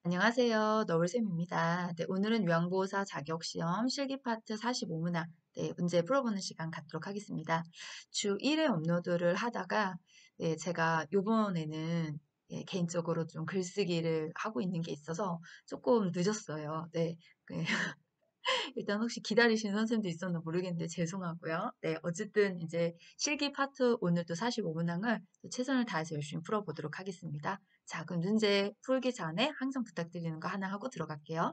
안녕하세요. 너울쌤입니다. 네, 오늘은 요양보호사 자격시험 실기 파트 45문항 문제 풀어보는 시간 갖도록 하겠습니다. 주 1회 업로드를 하다가 제가 요번에는 개인적으로 좀 글쓰기를 하고 있는 게 있어서 조금 늦었어요. 일단 혹시 기다리시는 선생님도 있었나 모르겠는데 죄송하고요. 어쨌든 이제 실기 파트 오늘도 45문항을 최선을 다해서 열심히 풀어보도록 하겠습니다. 자, 그럼 문제 풀기 전에 항상 부탁드리는 거 하나 하고 들어갈게요.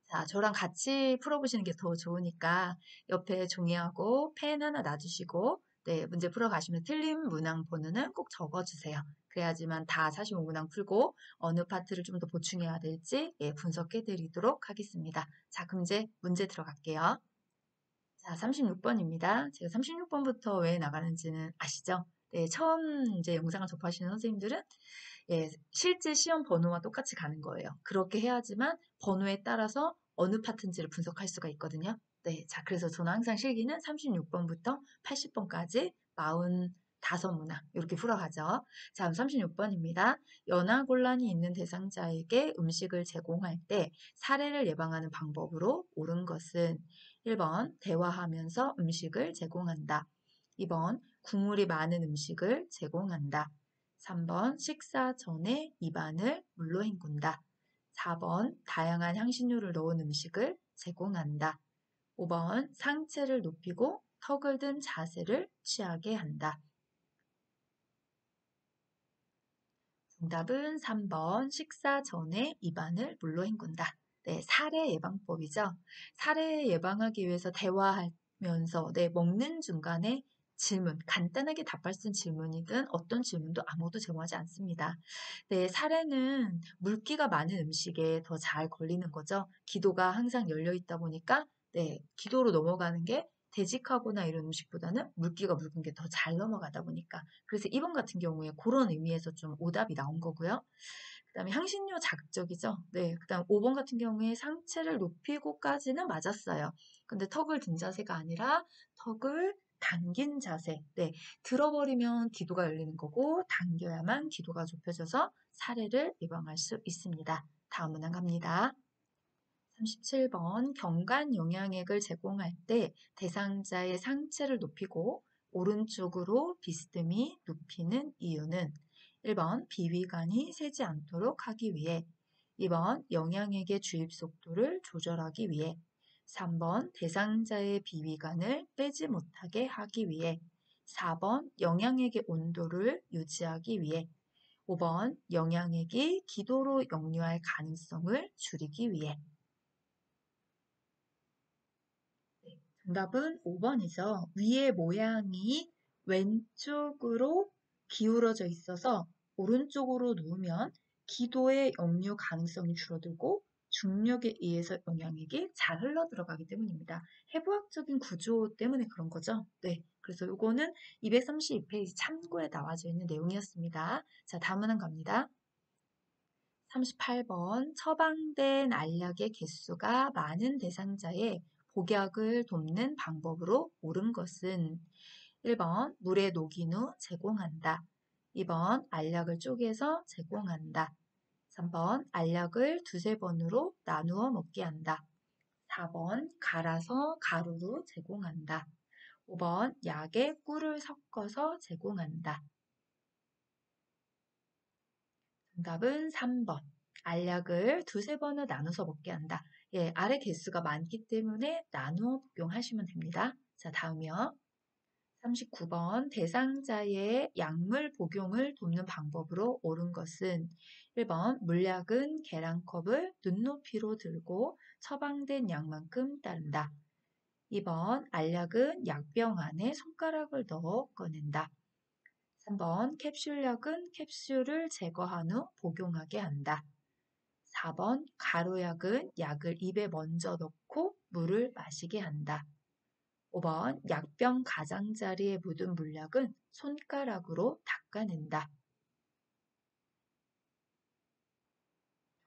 자, 저랑 같이 풀어보시는 게 더 좋으니까 옆에 종이하고 펜 하나 놔주시고 문제 풀어가시면 틀린 문항 번호는 꼭 적어주세요. 그래야지만 다 45문항 풀고 어느 파트를 좀 더 보충해야 될지 분석해 드리도록 하겠습니다. 자, 그럼 이제 문제 들어갈게요. 자, 36번입니다. 제가 36번부터 왜 나가는지는 아시죠? 처음 이제 영상을 접하시는 선생님들은 실제 시험 번호와 똑같이 가는 거예요. 그렇게 해야지만 번호에 따라서 어느 파트인지를 분석할 수가 있거든요. 자, 그래서 저는 항상 실기는 36번부터 80번까지 45문항 이렇게 풀어가죠. 자, 그럼 36번입니다. 연하곤란이 있는 대상자에게 음식을 제공할 때 사례를 예방하는 방법으로 옳은 것은 1번 대화하면서 음식을 제공한다. 2번 국물이 많은 음식을 제공한다. 3번 식사 전에 입안을 물로 헹군다. 4번 다양한 향신료를 넣은 음식을 제공한다. 5번 상체를 높이고 턱을 든 자세를 취하게 한다. 정답은 3번 식사 전에 입안을 물로 헹군다. 사례 예방법이죠. 사례 예방하기 위해서 대화하면서 먹는 중간에 질문, 간단하게 답할 수 있는 질문이든 어떤 질문도 아무도 제공하지 않습니다. 사례는 물기가 많은 음식에 더 잘 걸리는 거죠. 기도가 항상 열려 있다 보니까 기도로 넘어가는 게 되직하거나 이런 음식보다는 물기가 묽은 게 더 잘 넘어가다 보니까 그래서 2번 같은 경우에 그런 의미에서 좀 오답이 나온 거고요. 그다음에 향신료 자극적이죠. 그다음 5번 같은 경우에 상체를 높이고까지는 맞았어요. 근데 턱을 든 자세가 아니라 턱을 당긴 자세. 들어버리면 기도가 열리는 거고 당겨야만 기도가 좁혀져서 사례를 예방할 수 있습니다. 다음 문항 갑니다. 37번 경관 영양액을 제공할 때 대상자의 상체를 높이고 오른쪽으로 비스듬히 눕히는 이유는 1번 비위관이 새지 않도록 하기 위해 2번 영양액의 주입 속도를 조절하기 위해 3번 대상자의 비위관을 빼지 못하게 하기 위해 4번 영양액의 온도를 유지하기 위해 5번 영양액이 기도로 역류할 가능성을 줄이기 위해 정답은 5번이죠. 위의 모양이 왼쪽으로 기울어져 있어서 오른쪽으로 누우면 기도의 역류 가능성이 줄어들고 중력에 의해서 영향력이 잘 흘러 들어가기 때문입니다. 해부학적인 구조 때문에 그런 거죠. 그래서 이거는 232페이지 참고에 나와져 있는 내용이었습니다. 자, 다음 문항 갑니다. 38번 처방된 알약의 개수가 많은 대상자의 복약을 돕는 방법으로 옳은 것은 1번 물에 녹인 후 제공한다. 2번 알약을 쪼개서 제공한다. 3번 알약을 두세 번으로 나누어 먹게 한다. 4번 갈아서 가루로 제공한다. 5번 약에 꿀을 섞어서 제공한다. 정답은 3번. 알약을 두세 번을 나눠서 먹게 한다. 알의 개수가 많기 때문에 나누어 복용하시면 됩니다. 자, 다음이요. 39번 대상자의 약물 복용을 돕는 방법으로 옳은 것은 1번 물약은 계량컵을 눈높이로 들고 처방된 약만큼 따른다. 2번 알약은 약병 안에 손가락을 넣어 꺼낸다. 3번 캡슐약은 캡슐을 제거한 후 복용하게 한다. 4번 가루약은 약을 입에 먼저 넣고 물을 마시게 한다. 5번 약병 가장자리에 묻은 물약은 손가락으로 닦아낸다.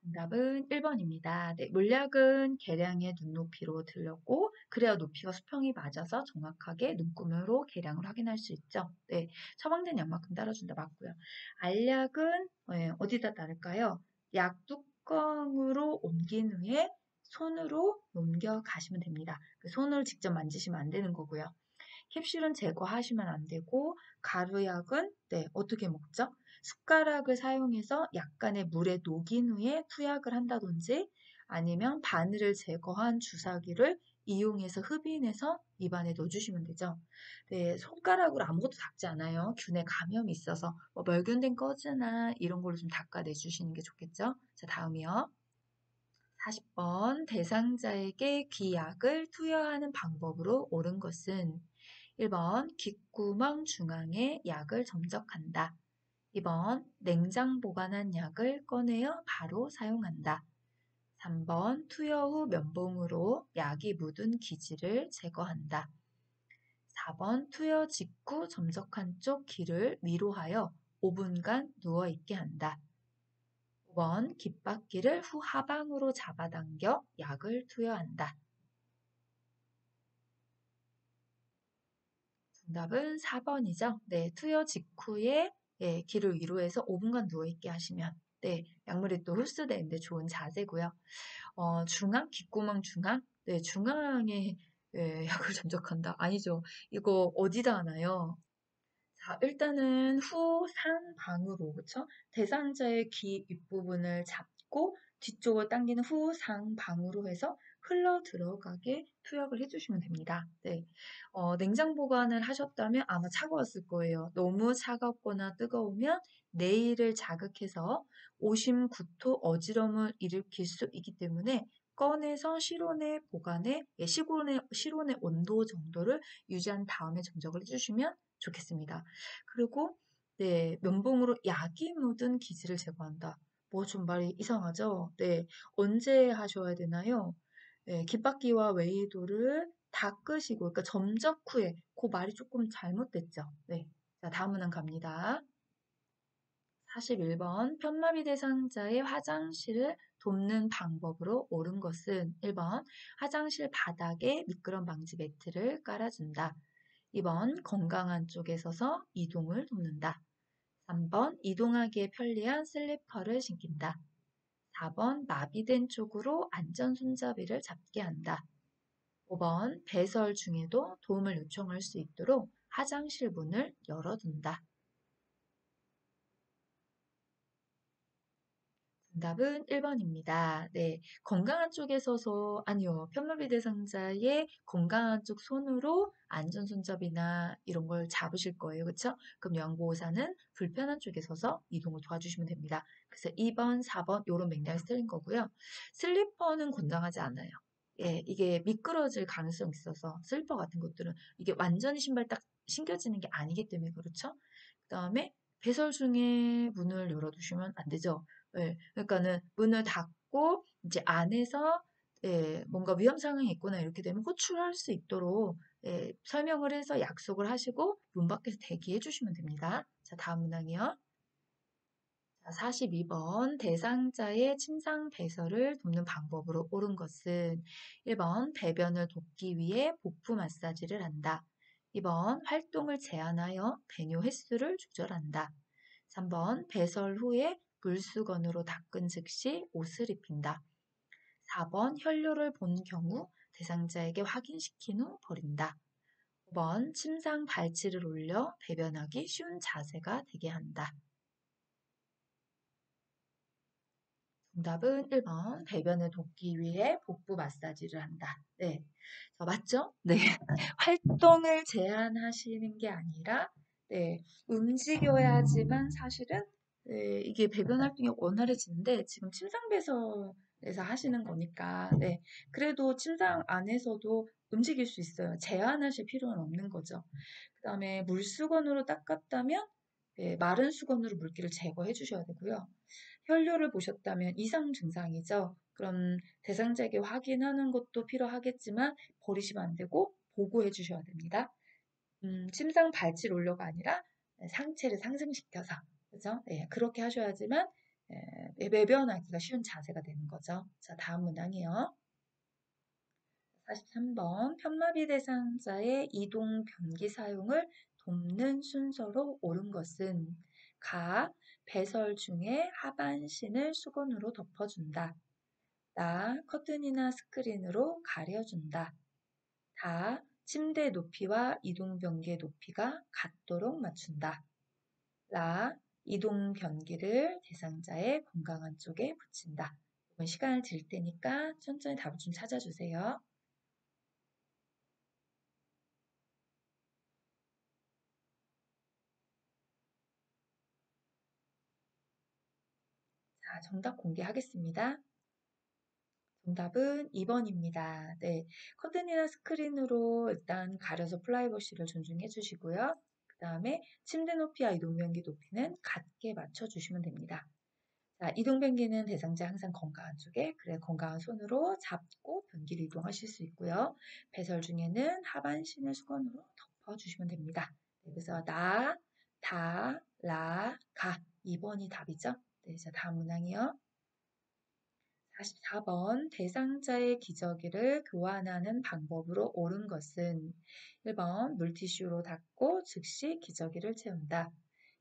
정답은 1번입니다. 물약은 계량의 눈높이로 들렸고 그래야 높이가 수평이 맞아서 정확하게 눈금으로 계량을 확인할 수 있죠. 처방된 약만큼 따라준다 맞고요. 알약은 어디다 따를까요? 약 뚜껑으로 옮긴 후에 손으로 넘겨가시면 됩니다. 손을 직접 만지시면 안 되는 거고요. 캡슐은 제거하시면 안 되고 가루약은 어떻게 먹죠? 숟가락을 사용해서 약간의 물에 녹인 후에 투약을 한다든지 아니면 바늘을 제거한 주사기를 이용해서 흡인해서 입안에 넣어주시면 되죠. 네, 손가락으로 아무것도 닦지 않아요. 균에 감염이 있어서 멸균된 꺼즈나 이런 걸로 좀 닦아내주시는 게 좋겠죠. 자, 다음이요. 40번 대상자에게 귀약을 투여하는 방법으로 옳은 것은 1번 귓구멍 중앙에 약을 점적한다. 2번 냉장 보관한 약을 꺼내어 바로 사용한다. 3번 투여 후 면봉으로 약이 묻은 기지를 제거한다. 4번 투여 직후 점적한 쪽 귀를 위로 하여 5분간 누워있게 한다. 5번 귓바퀴를 후 하방으로 잡아당겨 약을 투여한다. 정답은 4번이죠. 네, 투여 직후에 귀를 위로 해서 5분간 누워있게 하시면 약물이 또 흡수되는데 좋은 자세고요. 중앙, 귓구멍 중앙? 네, 중앙에 약을 점적한다. 아니죠. 이거 어디다 하나요? 자, 일단은 후 상방으로, 그쵸? 대상자의 귀 윗부분을 잡고 뒤쪽을 당기는 후 상방으로 해서 흘러 들어가게 투약을 해주시면 됩니다. 네. 냉장 보관을 하셨다면 아마 차가웠을 거예요. 너무 차갑거나 뜨거우면 내일을 자극해서 오심, 구토, 어지럼을 일으킬 수 있기 때문에 꺼내서 실온의 온도 정도를 유지한 다음에 점적을 해주시면 좋겠습니다. 그리고 면봉으로 약이 묻은 기지를 제거한다. 뭐 좀 말이 이상하죠? 네, 언제 하셔야 되나요? 네, 귓바퀴와 웨이도를 닦으시고, 그러니까 점적 후에, 그 말이 조금 잘못됐죠? 네. 자, 다음 문항 갑니다. 41번 편마비 대상자의 화장실을 돕는 방법으로 옳은 것은 1번 화장실 바닥에 미끄럼 방지 매트를 깔아준다. 2번 건강한 쪽에 서서 이동을 돕는다. 3번 이동하기에 편리한 슬리퍼를 신긴다. 4번 마비된 쪽으로 안전 손잡이를 잡게 한다. 5번 배설 중에도 도움을 요청할 수 있도록 화장실 문을 열어둔다. 정답은 1번입니다. 네, 건강한 쪽에 서서 아니요. 편마비 대상자의 건강한 쪽 손으로 안전 손잡이나 이런 걸 잡으실 거예요. 그렇죠? 그럼 양보호사는 불편한 쪽에 서서 이동을 도와주시면 됩니다. 그래서 2번, 4번 이런 맥락에서 틀린 거고요. 슬리퍼는 권장하지 않아요. 예, 이게 미끄러질 가능성이 있어서 슬리퍼 같은 것들은 이게 완전히 신발 딱 신겨지는 게 아니기 때문에 그렇죠? 그다음에 배설 중에 문을 열어두시면 안 되죠. 예, 그러니까는 문을 닫고 이제 안에서 뭔가 위험 상황이 있거나 이렇게 되면 호출할 수 있도록 설명을 해서 약속을 하시고 문 밖에서 대기해 주시면 됩니다. 자, 다음 문항이요. 자, 42번 대상자의 침상 배설을 돕는 방법으로 옳은 것은 1번 배변을 돕기 위해 복부 마사지를 한다. 2번 활동을 제한하여 배뇨 횟수를 조절한다. 3번 배설 후에 물수건으로 닦은 즉시 옷을 입힌다. 4번 혈뇨를 본 경우 대상자에게 확인시킨 후 버린다. 5번 침상 발치를 올려 배변하기 쉬운 자세가 되게 한다. 정답은 1번 배변을 돕기 위해 복부 마사지를 한다. 네, 맞죠? 네, 활동을 제한하시는 게 아니라 움직여야지만 사실은 이게 배변 활동이 원활해지는데 지금 침상 배설에서 하시는 거니까 그래도 침상 안에서도 움직일 수 있어요. 제한하실 필요는 없는 거죠. 그 다음에 물수건으로 닦았다면 마른 수건으로 물기를 제거해 주셔야 되고요. 혈뇨를 보셨다면 이상 증상이죠. 그럼 대상자에게 확인하는 것도 필요하겠지만 버리시면 안 되고 보고해 주셔야 됩니다. 침상 발치 롤러가 아니라 상체를 상승시켜서 그죠? 네, 그렇게 하셔야지만 배변하기가 쉬운 자세가 되는 거죠. 자, 다음 문항이요. 43번 편마비 대상자의 이동 변기 사용을 돕는 순서로 옳은 것은 가. 배설 중에 하반신을 수건으로 덮어준다. 나. 커튼이나 스크린으로 가려준다. 다. 침대 높이와 이동 변기의 높이가 같도록 맞춘다. 라. 이동 변기를 대상자의 건강한 쪽에 붙인다. 이번 시간을 드릴 테니까 천천히 답을 좀 찾아주세요. 자, 정답 공개하겠습니다. 정답은 2번입니다. 네, 커튼이나 스크린으로 일단 가려서 프라이버시를 존중해 주시고요. 그 다음에 침대 높이와 이동 변기 높이는 같게 맞춰주시면 됩니다. 자, 이동 변기는 대상자 항상 건강한 쪽에, 그래 건강한 손으로 잡고 변기를 이동하실 수 있고요. 배설 중에는 하반신을 수건으로 덮어주시면 됩니다. 네, 그래서 나, 다, 라, 가 2번이 답이죠. 네, 자 다음 문항이요. 44번 대상자의 기저귀를 교환하는 방법으로 옳은 것은 1번 물티슈로 닦고 즉시 기저귀를 채운다.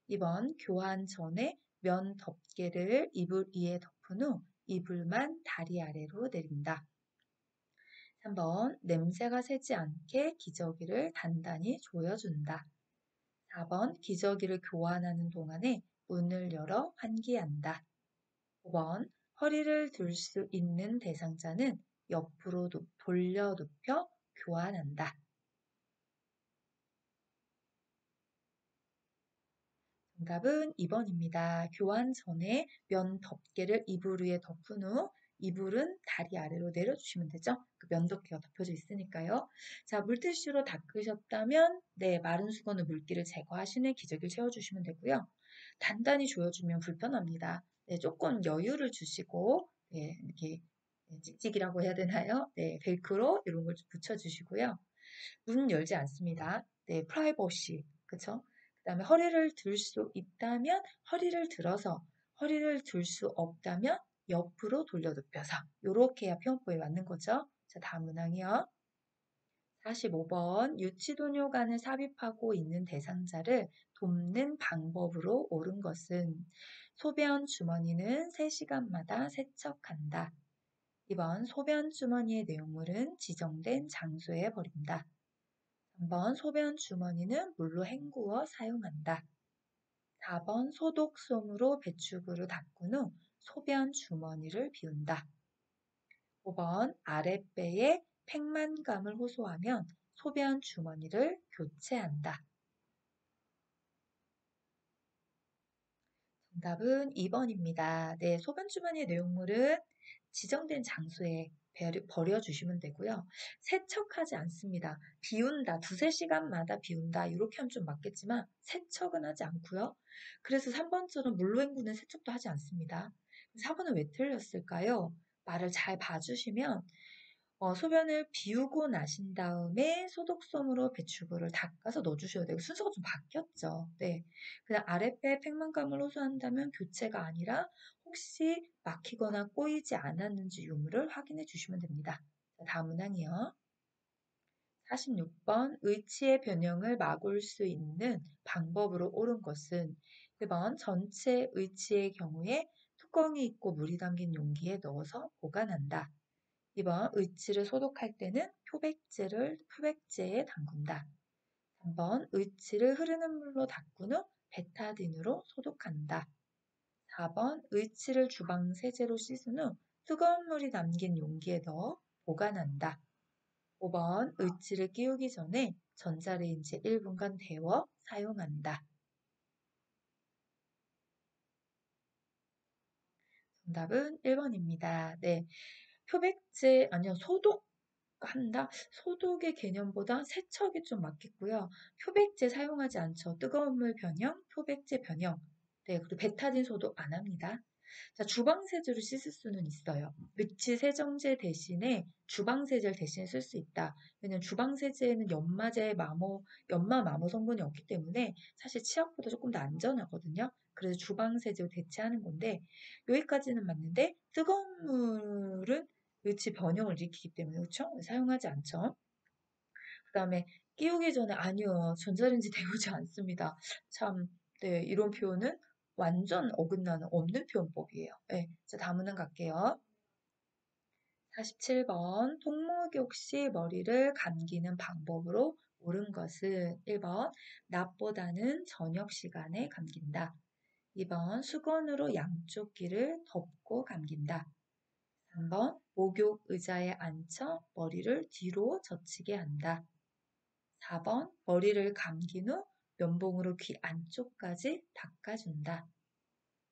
2번 교환 전에 면 덮개를 이불 위에 덮은 후 이불만 다리 아래로 내린다. 3번 냄새가 새지 않게 기저귀를 단단히 조여준다. 4번 기저귀를 교환하는 동안에 문을 열어 환기한다. 5번 허리를 들 수 있는 대상자는 옆으로 돌려 눕혀 교환한다. 정답은 2번입니다. 교환 전에 면 덮개를 이불 위에 덮은 후 이불은 다리 아래로 내려주시면 되죠. 그 면 덮개가 덮여져 있으니까요. 자, 물티슈로 닦으셨다면 네, 마른 수건으로 물기를 제거하신 후에 기저귀를 채워주시면 되고요. 단단히 조여주면 불편합니다. 네, 조금 여유를 주시고 네, 이렇게 찍찍이라고 해야 되나요? 네, 벨크로 이런 걸 좀 붙여주시고요. 문 열지 않습니다. 네, 프라이버시, 그쵸? 그 다음에 허리를 들 수 있다면 허리를 들어서, 허리를 들 수 없다면 옆으로 돌려 눕혀서 이렇게 해야 피원법에 맞는 거죠. 자, 다음 문항이요. 45번 유치도뇨관을 삽입하고 있는 대상자를 돕는 방법으로 옳은 것은 소변 주머니는 3시간마다 세척한다. 2번 소변 주머니의 내용물은 지정된 장소에 버린다. 3번 소변 주머니는 물로 헹구어 사용한다. 4번 소독솜으로 배출구를 닦은 후 소변 주머니를 비운다. 5번 아랫배에 팽만감을 호소하면 소변 주머니를 교체한다. 정답은 2번입니다. 네, 소변 주머니의 내용물은 지정된 장소에 버려주시면 되고요. 세척하지 않습니다. 비운다, 두세 시간마다 비운다 이렇게 하면 좀 맞겠지만 세척은 하지 않고요. 그래서 3번처럼 물로 헹구는 세척도 하지 않습니다. 4번은 왜 틀렸을까요? 말을 잘 봐주시면 소변을 비우고 나신 다음에 소독솜으로 배출구를 닦아서 넣어주셔야 되고 순서가 좀 바뀌었죠. 네. 그냥 아랫배 팽만감을 호소한다면 교체가 아니라 혹시 막히거나 꼬이지 않았는지 유무를 확인해 주시면 됩니다. 자, 다음 문항이요. 46번 의치의 변형을 막을 수 있는 방법으로 옳은 것은 1번 전체 의치의 경우에 뚜껑이 있고 물이 담긴 용기에 넣어서 보관한다. 2번 의치를 소독할 때는 표백제에 담근다. 3번 의치를 흐르는 물로 닦은 후 베타딘으로 소독한다. 4번 의치를 주방 세제로 씻은 후 뜨거운 물이 담긴 용기에 넣어 보관한다. 5번 의치를 끼우기 전에 전자레인지에 1분간 데워 사용한다. 정답은 1번입니다. 네, 표백제 아니요 소독한다. 소독의 개념보다 세척이 좀 맞겠고요. 표백제 사용하지 않죠. 뜨거운 물 변형, 표백제 변형. 네, 그리고 베타딘 소독 안 합니다. 자, 주방세제로 씻을 수는 있어요. 위치 세정제 대신에 주방세제를 대신에 쓸 수 있다. 왜냐면 주방세제에는 연마 마모 성분이 없기 때문에 사실 치약보다 조금 더 안전하거든요. 그래서 주방세제로 대체하는 건데 여기까지는 맞는데 뜨거운 물은 위치 변형을 일으키기 때문에 그렇죠? 사용하지 않죠. 그 다음에 끼우기 전에 아니요. 전자레인지 데우지 않습니다. 참, 네, 이런 표현은 완전 어긋나는 없는 표현법이에요. 네, 자, 다음 문항 갈게요. 47번 통목욕 시 머리를 감기는 방법으로 옳은 것은 1번 낮보다는 저녁 시간에 감긴다. 2번 수건으로 양쪽 귀를 덮고 감긴다. 3번 목욕 의자에 앉혀 머리를 뒤로 젖히게 한다. 4번 머리를 감긴 후 면봉으로 귀 안쪽까지 닦아준다.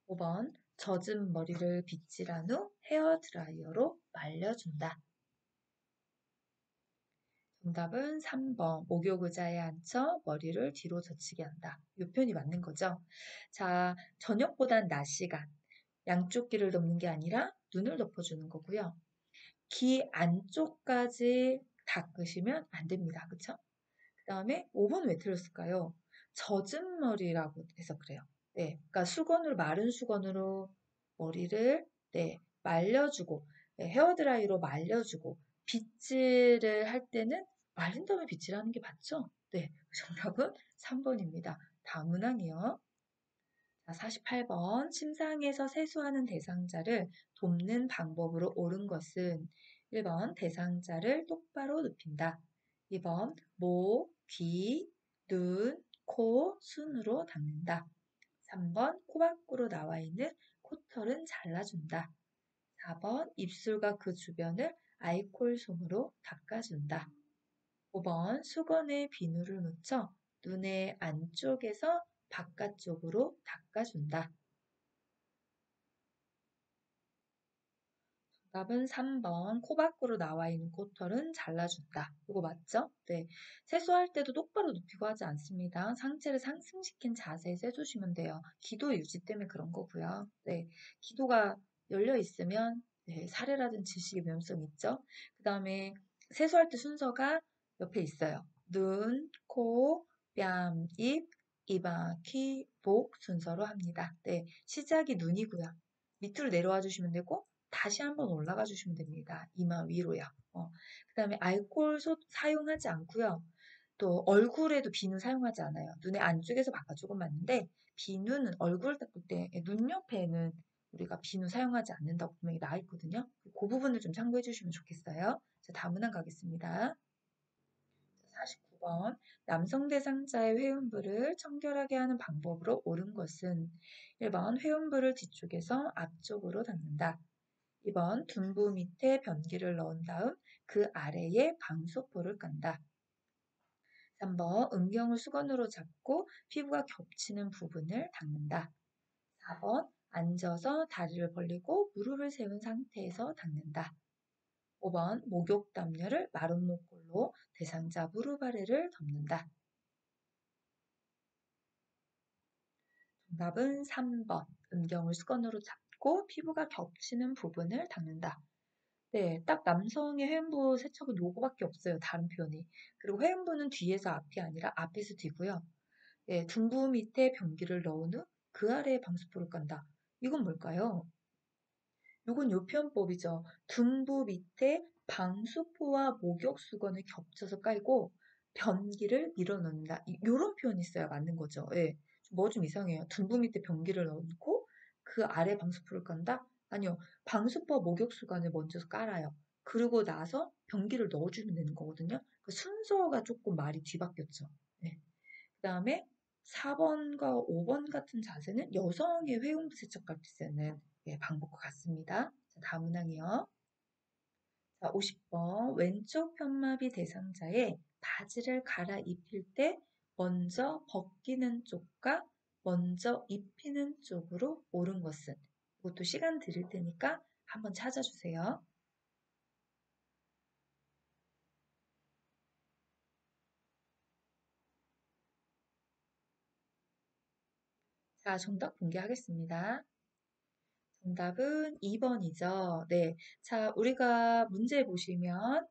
5번 젖은 머리를 빗질한 후 헤어드라이어로 말려준다. 정답은 3번 목욕 의자에 앉혀 머리를 뒤로 젖히게 한다. 이 표현이 맞는 거죠. 자, 저녁보단 낮 시간. 양쪽 귀를 덮는 게 아니라 눈을 덮어주는 거고요. 귀 안쪽까지 닦으시면 안 됩니다. 그쵸? 그 다음에 5번 왜 틀렸을까요? 젖은 머리라고 해서 그래요. 네, 그러니까 수건으로 마른 수건으로 머리를 말려주고 헤어드라이로 말려주고 빗질을 할 때는 말린 다음에 빗질하는 게 맞죠? 네, 정답은 3번입니다. 다음 문항이요. 자, 48번 침상에서 세수하는 대상자를 돕는 방법으로 옳은 것은 1번 대상자를 똑바로 눕힌다. 2번 목, 귀, 눈, 코, 순으로 닦는다. 3번 코 밖으로 나와 있는 코털은 잘라준다. 4번 입술과 그 주변을 알코올 솜으로 닦아준다. 5번 수건에 비누를 묻혀 눈의 안쪽에서 바깥쪽으로 닦아준다. 정답은 3번 코 밖으로 나와 있는 코털은 잘라준다. 이거 맞죠? 네. 세수할 때도 똑바로 눕히고 하지 않습니다. 상체를 상승시킨 자세에서 해주시면 돼요. 기도 유지 때문에 그런 거고요. 네. 기도가 열려 있으면 살해라든지 질식의 위험성이 있죠. 그 다음에 세수할 때 순서가 옆에 있어요. 눈, 코, 뺨, 입, 이마, 귀, 목 순서로 합니다. 네. 시작이 눈이고요. 밑으로 내려와 주시면 되고 다시 한번 올라가 주시면 됩니다. 이마 위로요. 그 다음에 알코올 사용하지 않고요. 또 얼굴에도 비누 사용하지 않아요. 눈의 안쪽에서 바깥쪽은 맞는데 비누는 얼굴 닦을 때 눈 옆에는 우리가 비누 사용하지 않는다고 분명히 나와 있거든요. 그 부분을 좀 참고해 주시면 좋겠어요. 자, 다음 문항 가겠습니다. 49번 남성 대상자의 회음부를 청결하게 하는 방법으로 옳은 것은 1번 회음부를 뒤쪽에서 앞쪽으로 닫는다. 2번 둔부 밑에 변기를 넣은 다음 그 아래에 방수포를 깐다. 3번 음경을 수건으로 잡고 피부가 겹치는 부분을 닦는다. 4번 앉아서 다리를 벌리고 무릎을 세운 상태에서 닦는다. 5번 목욕 담요를 마른 목골로 대상자 무릎 아래를 덮는다. 정답은 3번 음경을 수건으로 잡고 피부가 겹치는 부분을 닦는다. 네, 딱 남성의 회음부 세척은 요거밖에 없어요. 다른 표현이. 그리고 회음부는 뒤에서 앞이 아니라 앞에서 뒤고요. 예, 둔부 밑에 변기를 넣은 후 그 아래에 방수포를 깐다. 이건 뭘까요? 요건 요 표현법이죠. 둔부 밑에 방수포와 목욕 수건을 겹쳐서 깔고 변기를 밀어 넣는다. 요런 표현이 있어야 맞는 거죠. 예. 뭐 좀 이상해요. 둔부 밑에 변기를 넣고 그 아래 방수포를 깐다? 아니요. 방수포와 목욕 수건을 먼저 깔아요. 그러고 나서 변기를 넣어주면 되는 거거든요. 그 순서가 조금 말이 뒤바뀌었죠. 네. 그 다음에 4번과 5번 같은 자세는 여성의 회음부 세척할 때 쓰는 방법과 같습니다. 자, 다음 문항이요. 자, 50번 왼쪽 편마비 대상자의 바지를 갈아입힐 때 먼저 벗기는 쪽과 먼저 입히는 쪽으로 옳은 것은 이것도 시간 드릴 테니까 한번 찾아주세요. 자, 정답 공개하겠습니다. 정답은 2번이죠. 네. 자, 우리가 문제 보시면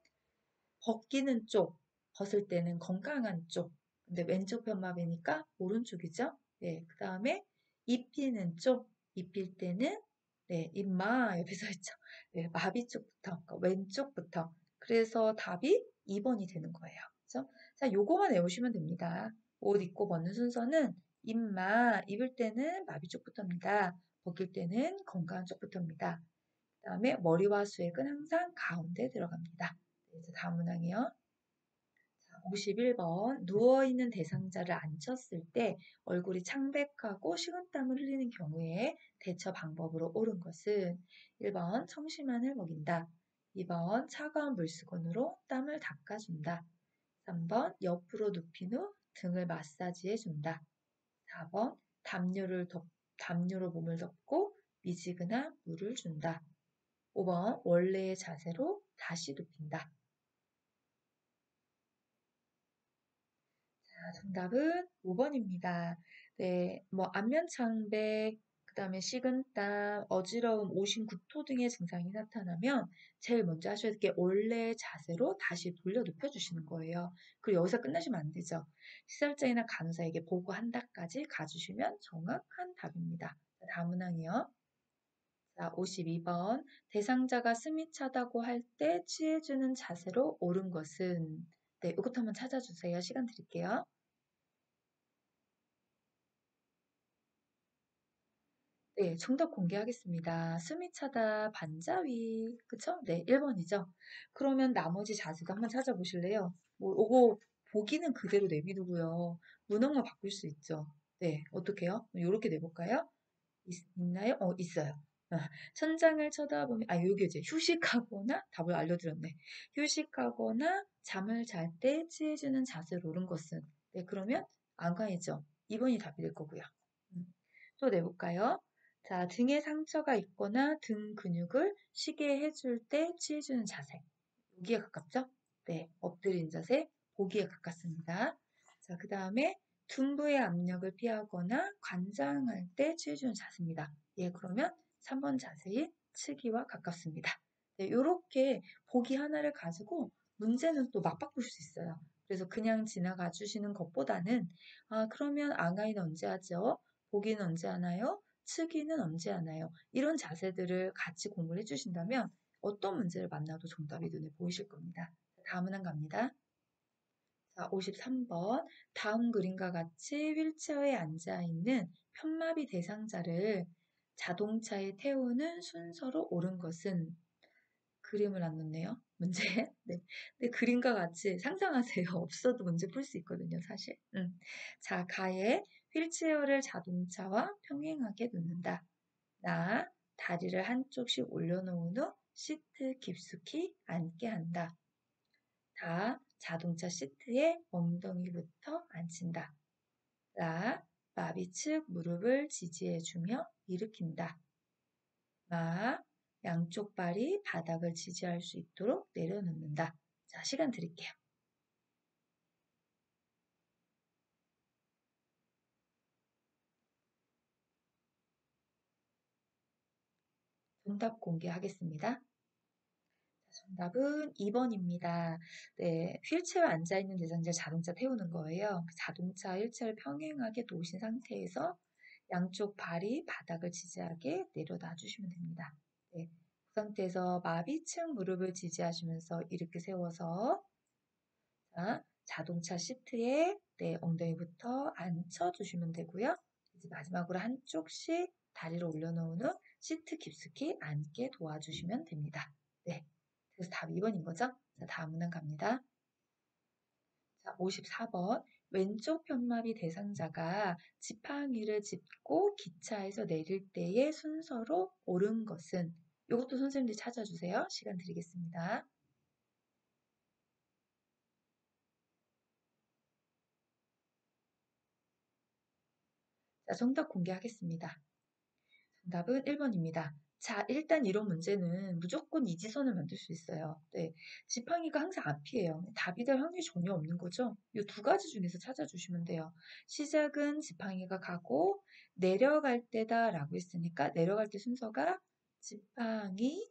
벗기는 쪽, 벗을 때는 건강한 쪽. 근데 왼쪽 편마비니까 오른쪽이죠. 네. 그 다음에 입히는 쪽, 입힐 때는 네, 입마 옆에 서 있죠. 네, 마비 쪽부터, 그러니까 왼쪽부터. 그래서 답이 2번이 되는 거예요. 그죠? 자, 요거만 외우시면 됩니다. 옷 입고 벗는 순서는 입마, 입을 때는 마비 쪽부터입니다. 벗길 때는 건강한 쪽부터입니다. 그 다음에 머리와 수액은 항상 가운데 들어갑니다. 네, 이제 다음 문항이요. 51번 누워있는 대상자를 앉혔을 때 얼굴이 창백하고 식은땀을 흘리는 경우에 대처 방법으로 옳은 것은 1번 청심환을 먹인다. 2번 차가운 물수건으로 땀을 닦아준다. 3번 옆으로 눕힌 후 등을 마사지해준다. 4번 담요로 몸을 덮고 미지근한 물을 준다. 5번 원래의 자세로 다시 눕힌다. 정답은 5번입니다. 네, 뭐 안면 창백, 그다음에 식은땀, 어지러움, 오심, 구토 등의 증상이 나타나면 제일 먼저 하셔야 될 게 원래의 자세로 다시 돌려 눕혀주시는 거예요. 그리고 여기서 끝나시면 안 되죠. 시설자이나 간호사에게 보고한다까지 가주시면 정확한 답입니다. 자, 다음 문항이요. 자, 52번. 대상자가 숨이 차다고 할 때 취해주는 자세로 옳은 것은? 네, 이것도 한번 찾아주세요. 시간 드릴게요. 네, 정답 공개하겠습니다. 숨이 차다, 반자위. 그쵸? 네, 1번이죠. 그러면 나머지 자세도 한번 찾아보실래요? 뭐, 요거 보기는 그대로 내비두고요. 문항만 바꿀 수 있죠. 네, 어떻게요? 요렇게 내볼까요? 있나요? 있어요. 천장을 쳐다보면, 여기 이제 휴식하거나, 답을 알려드렸네. 휴식하거나 잠을 잘 때 취해주는 자세로 옳은 것은. 네, 그러면 안광이죠. 2번이 답이 될 거고요. 음, 또 내볼까요? 자, 등에 상처가 있거나 등 근육을 쉬게 해줄 때 취해주는 자세. 여기에 가깝죠? 네, 엎드린 자세, 보기에 가깝습니다. 자, 그 다음에 둔부의 압력을 피하거나 관장할 때 취해주는 자세입니다. 예, 그러면 3번 자세인 치기와 가깝습니다. 네, 요렇게 보기 하나를 가지고 문제는 또 막 바꿀 수 있어요. 그래서 그냥 지나가 주시는 것보다는, 그러면 안가이는 언제 하죠? 보기는 언제 하나요? 치기는 언제 하나요? 이런 자세들을 같이 공부를 해주신다면 어떤 문제를 만나도 정답이 눈에 보이실 겁니다. 다음 문항 갑니다. 자, 53번. 다음 그림과 같이 휠체어에 앉아 있는 편마비 대상자를 자동차에 태우는 순서로 옳은 것은? 그림을 안 놓네요. 문제. 네. 근데 그림과 같이 상상하세요. 없어도 문제 풀 수 있거든요, 사실. 자, 가에 휠체어를 자동차와 평행하게 놓는다. 나, 다리를 한쪽씩 올려놓은 후 시트 깊숙이 앉게 한다. 다, 자동차 시트에 엉덩이부터 앉힌다. 라, 마비 측 무릎을 지지해주며 일으킨다. 마, 양쪽 발이 바닥을 지지할 수 있도록 내려놓는다. 자, 시간 드릴게요. 정답 공개하겠습니다. 정답은 2번입니다. 네, 휠체어에 앉아있는 대상자 자동차 태우는 거예요. 자동차 휠체어를 평행하게 놓으신 상태에서 양쪽 발이 바닥을 지지하게 내려놔 주시면 됩니다. 네, 그 상태에서 마비층 무릎을 지지하시면서 이렇게 세워서 자, 자동차 시트에 네, 엉덩이부터 앉혀주시면 되고요. 이제 마지막으로 한쪽씩 다리를 올려놓은 후 시트 깊숙이 앉게 도와주시면 됩니다. 네, 그래서 답 2번인 거죠? 자, 다음 문항 갑니다. 자, 54번. 왼쪽 편마비 대상자가 지팡이를 짚고 기차에서 내릴 때의 순서로 옳은 것은? 이것도 선생님들이 찾아주세요. 시간 드리겠습니다. 자, 정답 공개하겠습니다. 정답은 1번입니다. 자, 일단 이런 문제는 무조건 이지선을 만들 수 있어요. 네, 지팡이가 항상 앞이에요. 답이 될 확률이 전혀 없는 거죠. 이 두 가지 중에서 찾아주시면 돼요. 시작은 지팡이가 가고 내려갈 때다라고 했으니까 내려갈 때 순서가 지팡이,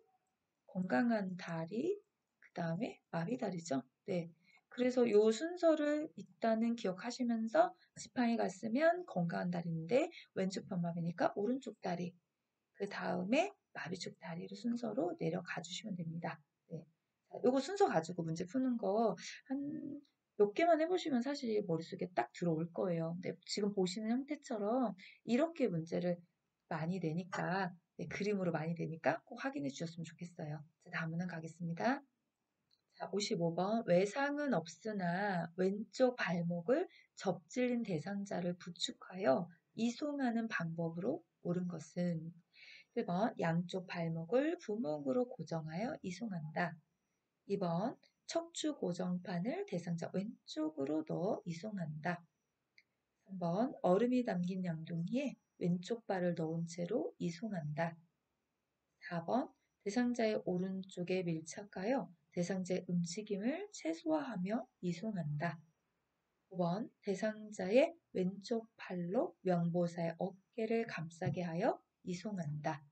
건강한 다리, 그 다음에 마비다리죠. 네, 그래서 이 순서를 일단은 기억하시면서 지팡이 갔으면 건강한 다리인데 왼쪽 편마비니까 오른쪽 다리, 그 다음에 마비쪽 다리를 순서로 내려가 주시면 됩니다. 네. 자, 요거 순서 가지고 문제 푸는 거 한 몇 개만 해보시면 사실 머릿속에 딱 들어올 거예요. 근데 지금 보시는 형태처럼 이렇게 문제를 많이 내니까, 네, 그림으로 많이 내니까 꼭 확인해 주셨으면 좋겠어요. 자, 다음 문항 가겠습니다. 자, 55번. 외상은 없으나 왼쪽 발목을 접질린 대상자를 부축하여 이송하는 방법으로 옳은 것은 1번 양쪽 발목을 부목으로 고정하여 이송한다. 2번 척추 고정판을 대상자 왼쪽으로 넣어 이송한다. 3번 얼음이 담긴 양동이에 왼쪽 발을 넣은 채로 이송한다. 4번 대상자의 오른쪽에 밀착하여 대상자의 움직임을 최소화하며 이송한다. 5번 대상자의 왼쪽 팔로 명보사의 어깨를 감싸게 하여 이송한다.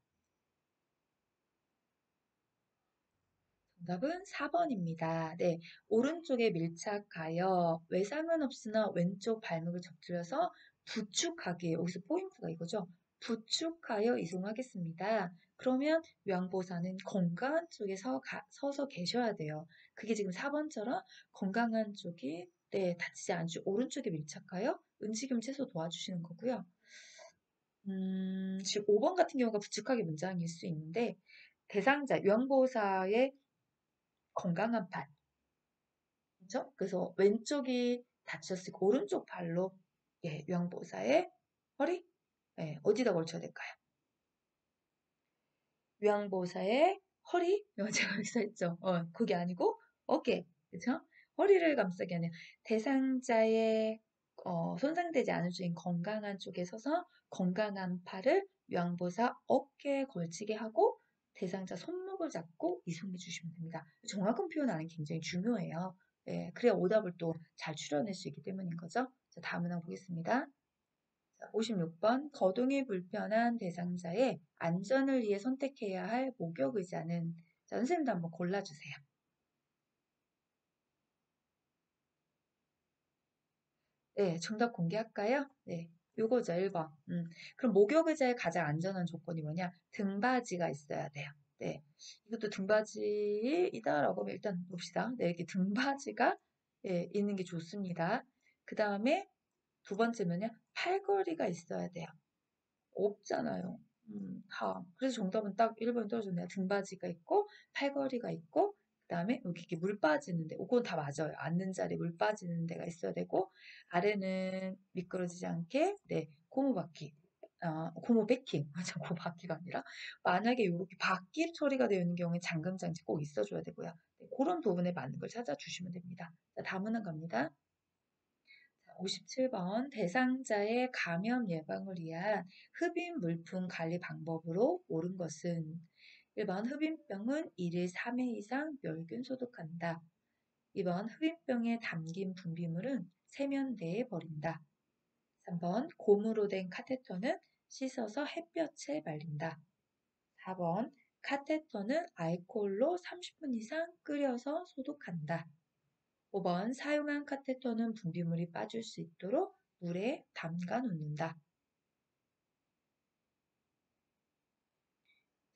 정답은 4번입니다. 네, 오른쪽에 밀착하여 외상은 없으나 왼쪽 발목을 접질러서 부축하게, 여기서 포인트가 이거죠. 부축하여 이송하겠습니다. 그러면 요양보호사는 건강한 쪽에 서서 계셔야 돼요. 그게 지금 4번처럼 건강한 쪽이 네, 다치지 않죠. 오른쪽에 밀착하여 움직임 최소 도와주시는 거고요. 지금 5번 같은 경우가 부축하기 문장일 수 있는데 대상자, 요양보호사의 건강한 팔, 그죠? 그래서 왼쪽이 다쳤으니까 오른쪽 발로 예, 요양보호사의 허리, 예, 어디다 걸쳐야 될까요? 요양보호사의 허리, 제가 여기서 했죠. 그게 아니고 어깨, 그죠? 허리를 감싸게 하는 대상자의 손상되지 않을 수 있는 건강한 쪽에 서서 건강한 팔을 요양보호사 어깨에 걸치게 하고 대상자 손목을 잡고 이송해 주시면 됩니다. 정확한 표현하는 게 굉장히 중요해요. 예, 그래야 오답을 또 잘 추려낼 수 있기 때문인 거죠. 자, 다음 문항 보겠습니다. 56번 거동이 불편한 대상자의 안전을 위해 선택해야 할 목욕 의자는 자, 선생님도 한번 골라주세요. 네, 정답 공개할까요? 네, 요거죠, 1번. 그럼 목욕 의자의 가장 안전한 조건이 뭐냐? 등받이가 있어야 돼요. 네, 이것도 등받이이다라고 하면 일단 봅시다. 네, 이렇게 등받이가 예, 있는 게 좋습니다. 그 다음에 두 번째면요, 팔걸이가 있어야 돼요. 없잖아요. 그래서 정답은 딱 1번이 떨어졌네요. 등받이가 있고, 팔걸이가 있고, 그 다음에 여기 이렇게 물 빠지는데, 그건 다 맞아요. 앉는 자리에 물 빠지는 데가 있어야 되고, 아래는 미끄러지지 않게, 네, 고무 바퀴. 고무 베킹. 맞아, 고무 바퀴가 아니라. 만약에 이렇게 바퀴 처리가 되어 있는 경우에 잠금 장치 꼭 있어줘야 되고요. 네, 그런 부분에 맞는 걸 찾아주시면 됩니다. 자, 다음 문항 갑니다. 57번 대상자의 감염 예방을 위한 흡입 물품 관리 방법으로 옳은 것은 1번 흡입병은 1일 3회 이상 멸균 소독한다. 2번 흡입병에 담긴 분비물은 세면대에 버린다. 3번 고무로 된 카테터는 씻어서 햇볕에 말린다. 4번 카테터는 알코올로 30분 이상 끓여서 소독한다. 5번 사용한 카테터는 분비물이 빠질 수 있도록 물에 담가 놓는다.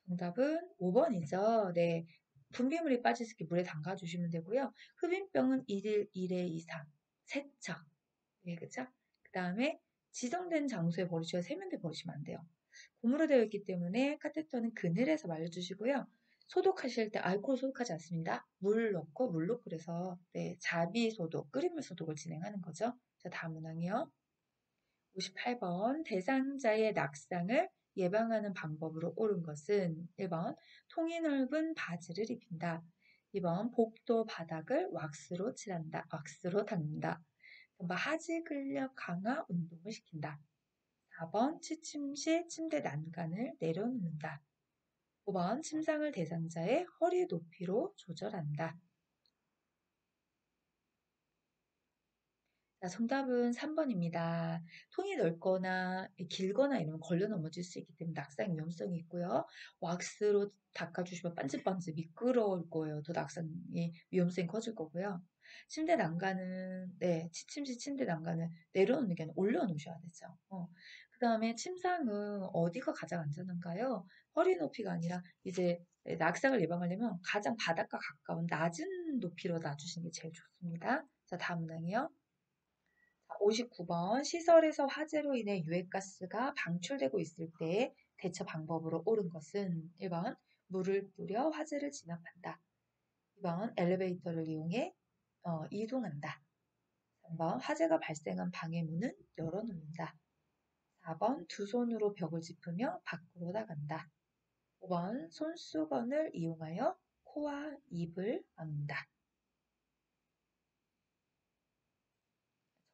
정답은 5번이죠. 네. 분비물이 빠질 수 있게 물에 담가 주시면 되고요. 흡입병은 1일 1회 이상 세척. 네, 그쵸? 그 다음에 지정된 장소에 버리셔야 세면대에 버리시면 안 돼요. 고무로 되어 있기 때문에 카테터는 그늘에서 말려주시고요. 소독하실 때 알코올 소독하지 않습니다. 물 넣고 물로 끓여서 네, 자비 소독, 끓인물 소독을 진행하는 거죠. 자, 다음 문항이요. 58번 대상자의 낙상을 예방하는 방법으로 옳은 것은 1번 통이 넓은 바지를 입힌다. 2번 복도 바닥을 왁스로 칠한다. 왁스로 닦는다. 3번 하지 근력 강화 운동을 시킨다. 4번 취침 시 침대 난간을 내려놓는다. 5번 침상을 대상자의 허리 높이로 조절한다. 자, 정답은 3번입니다. 통이 넓거나 길거나 이러면 걸려 넘어질 수 있기 때문에 낙상 위험성이 있고요. 왁스로 닦아주시면 반질반질 미끄러울 거예요. 더 낙상의 위험성이 커질 거고요. 침대 난간은, 네, 취침시 침대 난간을 내려놓는 게 아니라 올려놓으셔야 되죠. 그 다음에 침상은 어디가 가장 안전한가요? 허리 높이가 아니라 이제 낙상을 예방하려면 가장 바닥과 가까운 낮은 높이로 놔주시는 게 제일 좋습니다. 자, 다음 문항이요. 59번 시설에서 화재로 인해 유해가스가 방출되고 있을 때 대처 방법으로 옳은 것은 1번 물을 뿌려 화재를 진압한다. 2번 엘리베이터를 이용해 이동한다. 3번 화재가 발생한 방의 문은 열어놓는다. 4번 두 손으로 벽을 짚으며 밖으로 나간다. 5번 손수건을 이용하여 코와 입을 막는다.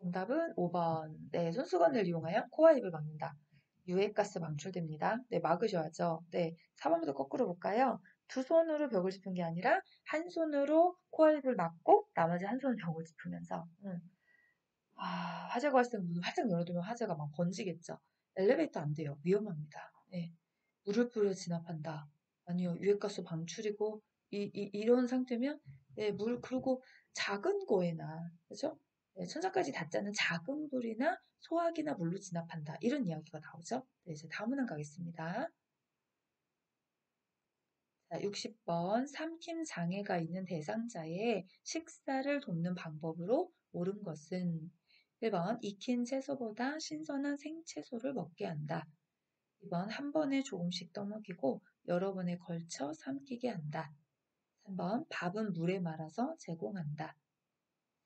정답은 5번. 네, 손수건을 이용하여 코와 입을 막는다. 유해가스 방출됩니다. 네, 막으셔야죠. 네, 4번부터 거꾸로 볼까요? 두 손으로 벽을 짚은 게 아니라 한 손으로 코와 입을 막고 나머지 한 손은 벽을 짚으면서 화재가 발생하면 문을 활짝 열어두면 화재가 막 번지겠죠. 엘리베이터 안 돼요. 위험합니다. 네, 물을 뿌려 진압한다. 아니요, 유해가스 방출이고 이런 상태면 네, 그리고 작은 거에나 그죠? 네, 천장까지 닿지 않는 작은 불이나 소화기나 물로 진압한다. 이런 이야기가 나오죠. 네, 이제 다음 문항 가겠습니다. 자, 60번 삼킴 장애가 있는 대상자의 식사를 돕는 방법으로 옳은 것은 1번 익힌 채소보다 신선한 생채소를 먹게 한다. 2번 한 번에 조금씩 떠먹이고 여러 번에 걸쳐 삼키게 한다. 3번 밥은 물에 말아서 제공한다.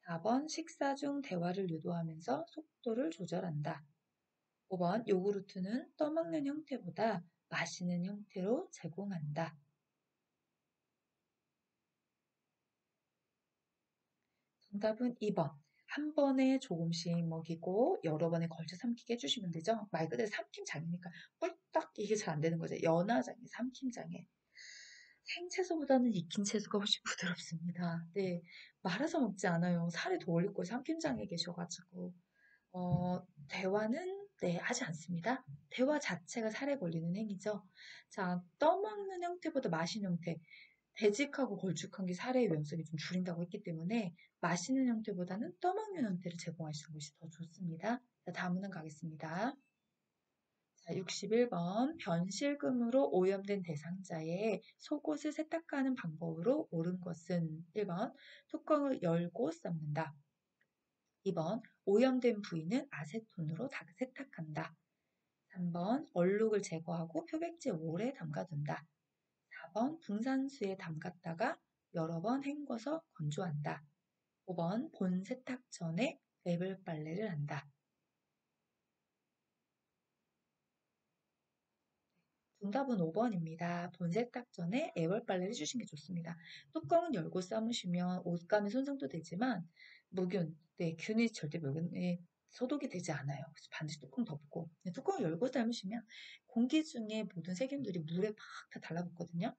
4번 식사 중 대화를 유도하면서 속도를 조절한다. 5번 요구르트는 떠먹는 형태보다 마시는 형태로 제공한다. 정답은 2번. 한 번에 조금씩 먹이고 여러 번에 걸쳐 삼키게 해주시면 되죠. 말 그대로 삼킴장이니까 꿀떡 이게 잘 안 되는 거죠. 연화장애, 삼킴장애. 생채소보다는 익힌 채소가 훨씬 부드럽습니다. 네, 말아서 먹지 않아요. 살이 더 올릴 거예요. 삼킴장에 계셔가지고. 대화는 네, 하지 않습니다. 대화 자체가 살에 걸리는 행위죠. 자, 떠먹는 형태보다 마시는 형태. 되직하고 걸쭉한 게 살의 위험성이 좀 줄인다고 했기 때문에 마시는 형태보다는 떠먹는 형태를 제공하시는 것이 더 좋습니다. 자, 다음 문항 가겠습니다. 자, 61번 변실금으로 오염된 대상자의 속옷을 세탁하는 방법으로 옳은 것은 1번 뚜껑을 열고 삶는다. 2번 오염된 부위는 아세톤으로 세탁한다. 3번 얼룩을 제거하고 표백지에 오래 담가둔다. 4번 분산수에 담갔다가 여러 번 헹궈서 건조한다. 5번 본 세탁 전에 랩을 빨래를 한다. 정답은 5번입니다. 본 세탁 전에 애월 빨래를 해주시는 게 좋습니다. 뚜껑은 열고 삶으시면 옷감의 손상도 되지만 무균, 네, 균이 절대 묘균에 소독이 되지 않아요. 그래서 반드시 뚜껑 덮고 뚜껑을 열고 삶으시면 공기 중에 모든 세균들이 물에 막 다 달라붙거든요.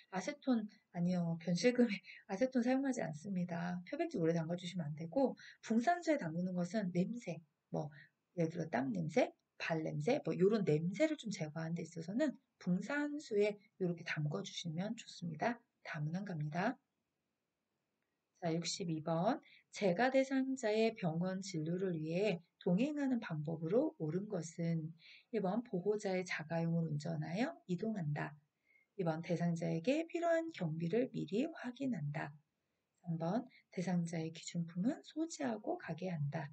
아세톤 아니요, 변실금에 아세톤 사용하지 않습니다. 표백지 오래 담가주시면 안 되고 붕산수에 담그는 것은 냄새, 뭐 예를 들어 땀 냄새, 발냄새, 뭐 이런 냄새를 좀 제거하는 데 있어서는 붕산수에 이렇게 담궈주시면 좋습니다. 다음 문항 갑니다. 자, 62번. 재가 대상자의 병원 진료를 위해 동행하는 방법으로 옳은 것은 1번 보호자의 자가용을 운전하여 이동한다. 2번 대상자에게 필요한 경비를 미리 확인한다. 3번 대상자의 기준품은 소지하고 가게 한다.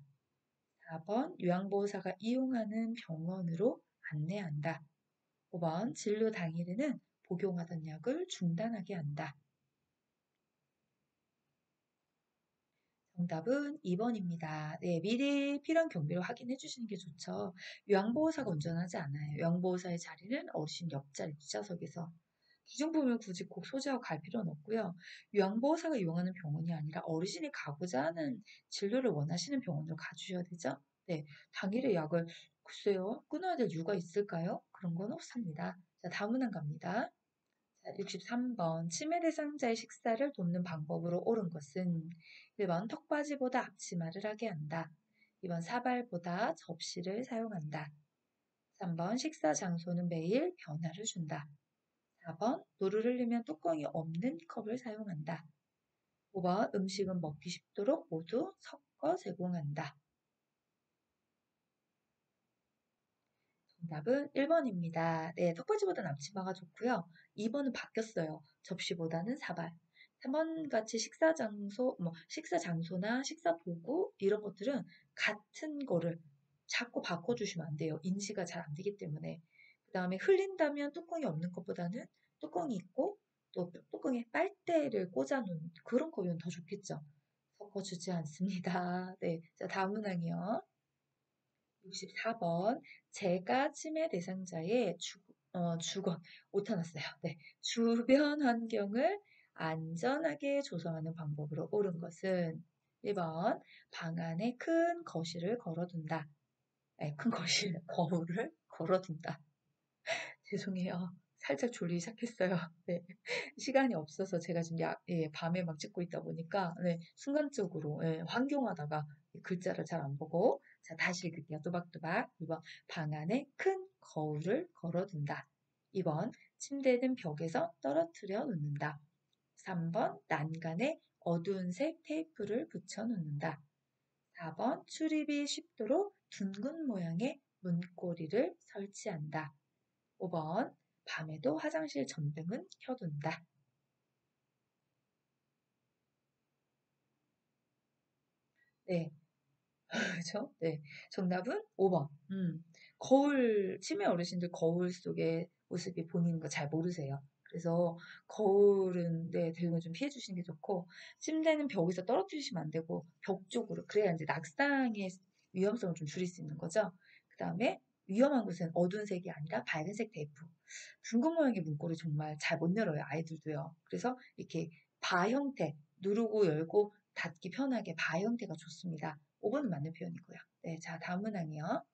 4번 요양보호사가 이용하는 병원으로 안내한다. 5번 진료 당일에는 복용하던 약을 중단하게 한다. 정답은 2번입니다. 네, 미리 필요한 경비를 확인해 주시는 게 좋죠. 요양보호사가 운전하지 않아요. 요양보호사의 자리는 어르신 옆자리 뒷좌석에서 기존품을 굳이 꼭 소지하고 갈 필요는 없고요. 요양보호사가 이용하는 병원이 아니라 어르신이 가고자 하는 진료를 원하시는 병원으로 가주셔야 되죠. 네, 당일에 약을 글쎄요, 끊어야 될 이유가 있을까요? 그런 건 없습니다. 자, 다음 문항 갑니다. 자, 63번. 치매 대상자의 식사를 돕는 방법으로 옳은 것은 1번 턱받이보다 앞치마를 하게 한다. 2번 사발보다 접시를 사용한다. 3번 식사 장소는 매일 변화를 준다. 4번 물을 흘리면 뚜껑이 없는 컵을 사용한다. 5번 음식은 먹기 쉽도록 모두 섞어 제공한다. 정답은 1번입니다. 네, 턱받이보다는 앞치마가 좋고요. 2번은 바뀌었어요. 접시보다는 사발. 3번 같이 식사 장소, 뭐 식사 장소나 식사 도구 이런 것들은 같은 거를 자꾸 바꿔주시면 안 돼요. 인지가 잘 안 되기 때문에. 그 다음에 흘린다면 뚜껑이 없는 것보다는 뚜껑이 있고 또 뚜껑에 빨대를 꽂아놓은 그런 거면 더 좋겠죠. 섞어주지 않습니다. 네, 자 다음 문항이요. 64번. 제가 침해 대상자의 주거, 오타 났어요. 네. 주변 환경을 안전하게 조성하는 방법으로 옳은 것은 1번. 방 안에 큰 거실을 걸어둔다. 네, 큰 거실, 거울을 걸어둔다. 죄송해요. 살짝 졸리기 시작했어요. 네. 시간이 없어서 제가 지금 밤에 막 찍고 있다 보니까 네, 순간적으로 환경하다가 글자를 잘 안 보고 자, 다시 읽을게요. 또박또박. 2번 방 안에 큰 거울을 걸어둔다. 2번 침대는 벽에서 떨어뜨려 놓는다. 3번 난간에 어두운 색 테이프를 붙여 놓는다. 4번 출입이 쉽도록 둥근 모양의 문고리를 설치한다. 5번 밤에도 화장실 전등은 켜둔다. 네, 그죠? 네. 정답은 5번. 치매 어르신들 거울 속의 모습이 보이는 거 잘 모르세요. 그래서 거울은 네, 대응을 좀 피해 주시는 게 좋고, 침대는 벽에서 떨어뜨리시면 안 되고, 벽 쪽으로. 그래야 이제 낙상의 위험성을 좀 줄일 수 있는 거죠. 그 다음에 위험한 곳은 어두운 색이 아니라 밝은색 테이프. 둥근 모양의 문고리 정말 잘 못 열어요, 아이들도요. 그래서 이렇게 바 형태, 누르고 열고 닫기 편하게 바 형태가 좋습니다. 5번은 맞는 표현이고요. 네, 자, 다음 문항이요.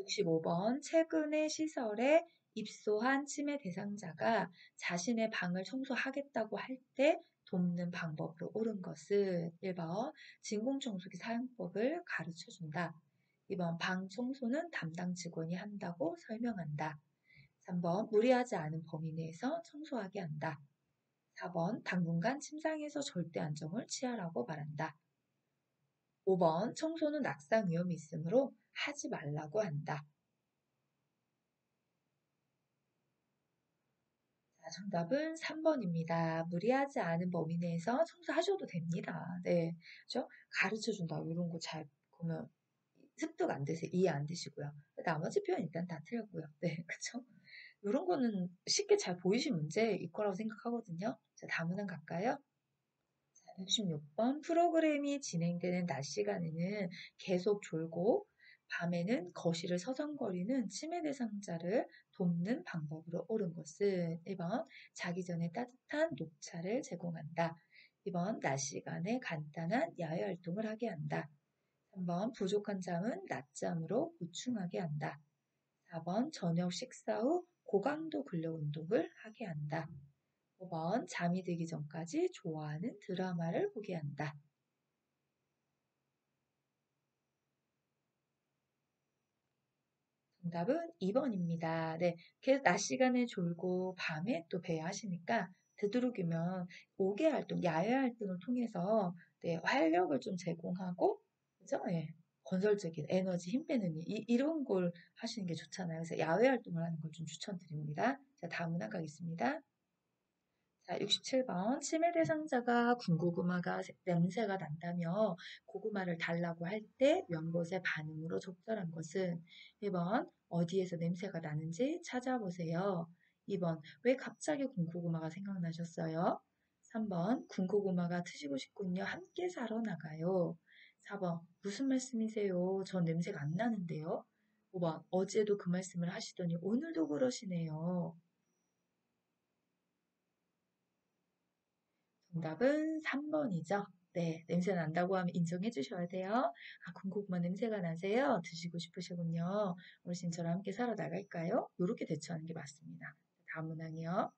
65번. 최근에 시설에 입소한 치매 대상자가 자신의 방을 청소하겠다고 할 때 돕는 방법으로 옳은 것은 1번 진공청소기 사용법을 가르쳐 준다. 2번 방 청소는 담당 직원이 한다고 설명한다. 3번 무리하지 않은 범위 내에서 청소하게 한다. 4번 당분간 침상에서 절대 안정을 취하라고 말한다. 5번 청소는 낙상 위험이 있으므로 하지 말라고 한다. 자, 정답은 3번입니다. 무리하지 않은 범위 내에서 청소하셔도 됩니다. 네, 그죠? 가르쳐 준다. 이런 거 잘 보면 습득 안 되세요. 이해 안 되시고요. 나머지 표현 일단 다 틀렸고요. 네, 그쵸? 이런 거는 쉽게 잘 보이신 문제일 거라고 생각하거든요. 자, 다음 문항 갈까요? 66번 프로그램이 진행되는 낮 시간에는 계속 졸고 밤에는 거실을 서성거리는 치매 대상자를 돕는 방법으로 옳은 것은 1번 자기 전에 따뜻한 녹차를 제공한다. 2번 낮 시간에 간단한 야외 활동을 하게 한다. 3번 부족한 잠은 낮잠으로 보충하게 한다. 4번 저녁 식사 후 고강도 근력 운동을 하게 한다. 5번 잠이 들기 전까지 좋아하는 드라마를 보게 한다. 정답은 2번입니다. 네, 계속 낮 시간에 졸고 밤에 또 배회하시니까 되도록이면 5개 활동, 야외 활동을 통해서 네, 활력을 좀 제공하고 그죠? 예. 건설적인 에너지, 힘 빼는 일, 이런 걸 하시는 게 좋잖아요. 그래서 야외 활동을 하는 걸 좀 추천드립니다. 자, 다음 문항 가겠습니다. 자, 67번. 치매 대상자가 군고구마가 냄새가 난다며 고구마를 달라고 할 때 연못의 반응으로 적절한 것은 1번 어디에서 냄새가 나는지 찾아보세요. 2번 왜 갑자기 군고구마가 생각나셨어요? 3번 군고구마가 드시고 싶군요. 함께 사러 나가요. 4번 무슨 말씀이세요? 전 냄새가 안 나는데요. 5번 어제도 그 말씀을 하시더니 오늘도 그러시네요. 정답은 3번이죠. 네, 냄새 난다고 하면 인정해 주셔야 돼요. 아, 군고구마 냄새가 나세요? 드시고 싶으시군요. 어르신처럼 함께 살아 나갈까요? 이렇게 대처하는 게 맞습니다. 다음 문항이요.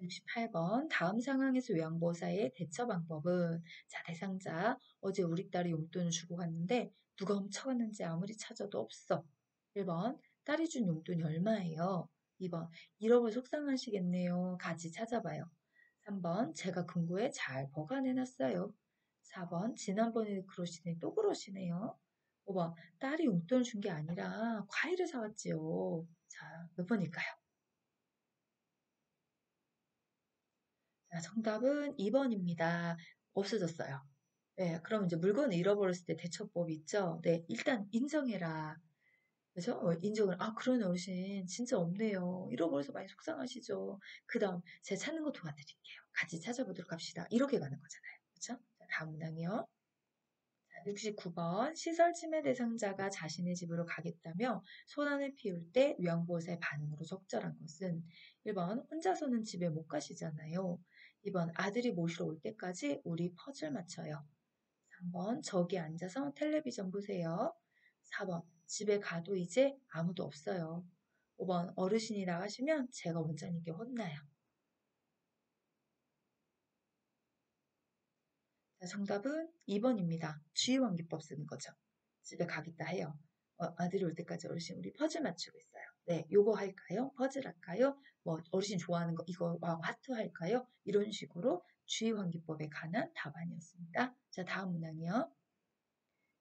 68번. 다음 상황에서 요양보호사의 대처 방법은 자, 대상자. 어제 우리 딸이 용돈을 주고 갔는데 누가 훔쳐갔는지 아무리 찾아도 없어. 1번. 딸이 준 용돈이 얼마예요? 2번. 잃어버 속상하시겠네요. 같이 찾아봐요. 3번. 제가 금고에 잘 보관해놨어요. 4번. 지난번에 그러시더니 또 그러시네요. 5번. 딸이 용돈을 준 게 아니라 과일을 사왔지요. 자, 몇 번일까요? 정답은 2번입니다. 없어졌어요. 네, 그럼 이제 물건을 잃어버렸을 때 대처법이 있죠. 네, 일단 인정해라. 그죠? 인정을, 아, 그러네, 어르신. 진짜 없네요. 잃어버려서 많이 속상하시죠. 그 다음, 제가 찾는 거 도와드릴게요. 같이 찾아보도록 합시다. 이렇게 가는 거잖아요. 그죠? 자, 다음 문항이요. 69번. 시설 침해 대상자가 자신의 집으로 가겠다며 소란을 피울 때 요양보호사의 반응으로 적절한 것은 1번 혼자서는 집에 못 가시잖아요. 2번 아들이 모시러 올 때까지 우리 퍼즐 맞춰요. 3번 저기 앉아서 텔레비전 보세요. 4번 집에 가도 이제 아무도 없어요. 5번 어르신이 나가시면 제가 원장님께 혼나요. 자, 정답은 2번입니다. 주의원기법 쓰는 거죠. 집에 가겠다 해요. 아들이 올 때까지 어르신 우리 퍼즐 맞추고 있어요. 네, 요거 할까요? 퍼즐 할까요? 뭐 어르신 좋아하는 거 이거 하트 할까요? 이런 식으로 주의원기법에 관한 답안이었습니다. 자, 다음 문항이요.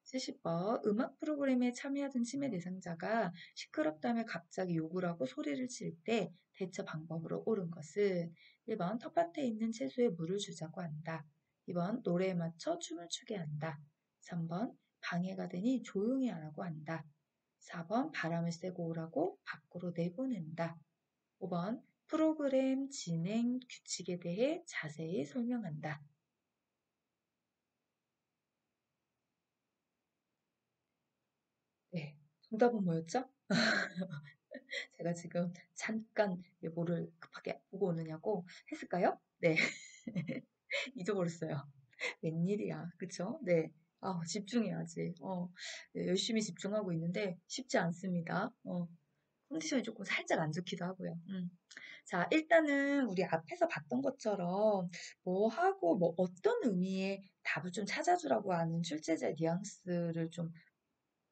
70번 음악 프로그램에 참여하던 치매 대상자가 시끄럽다며 갑자기 욕을 하고 소리를 칠 때 대처 방법으로 옳은 것은 1번 텃밭에 있는 채소에 물을 주자고 한다. 2번 노래에 맞춰 춤을 추게 한다. 3번 방해가 되니 조용히 하라고 한다. 4번 바람을 쐬고 오라고 밖으로 내보낸다. 5번 프로그램 진행 규칙에 대해 자세히 설명한다. 네, 정답은 뭐였죠? 제가 지금 잠깐 뭐를 급하게 보고 오느냐고 했을까요? 네, 잊어버렸어요. 웬일이야, 그쵸? 네. 아, 집중해야지. 네, 열심히 집중하고 있는데 쉽지 않습니다. 컨디션이 조금 살짝 안 좋기도 하고요. 자, 일단은 우리 앞에서 봤던 것처럼 뭐 하고 뭐 어떤 의미의 답을 좀 찾아주라고 하는 출제자의 뉘앙스를 좀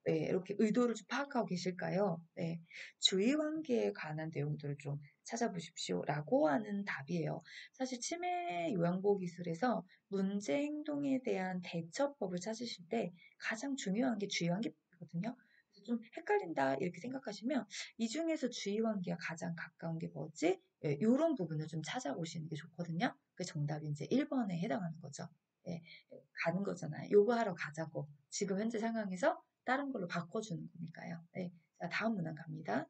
네, 이렇게 의도를 좀 파악하고 계실까요? 네, 주의 관계에 관한 내용들을 좀 찾아보십시오라고 하는 답이에요. 사실 치매 요양보호 기술에서 문제 행동에 대한 대처법을 찾으실 때 가장 중요한 게 주의 관계거든요. 그래서 좀 헷갈린다 이렇게 생각하시면 이 중에서 주의 관계가 가장 가까운 게 뭐지? 예, 이런 부분을 좀 찾아보시는 게 좋거든요. 그 정답이 이제 1번에 해당하는 거죠. 예, 가는 거잖아요. 요거 하러 가자고. 지금 현재 상황에서 다른 걸로 바꿔주는 거니까요. 네. 자, 다음 문항 갑니다.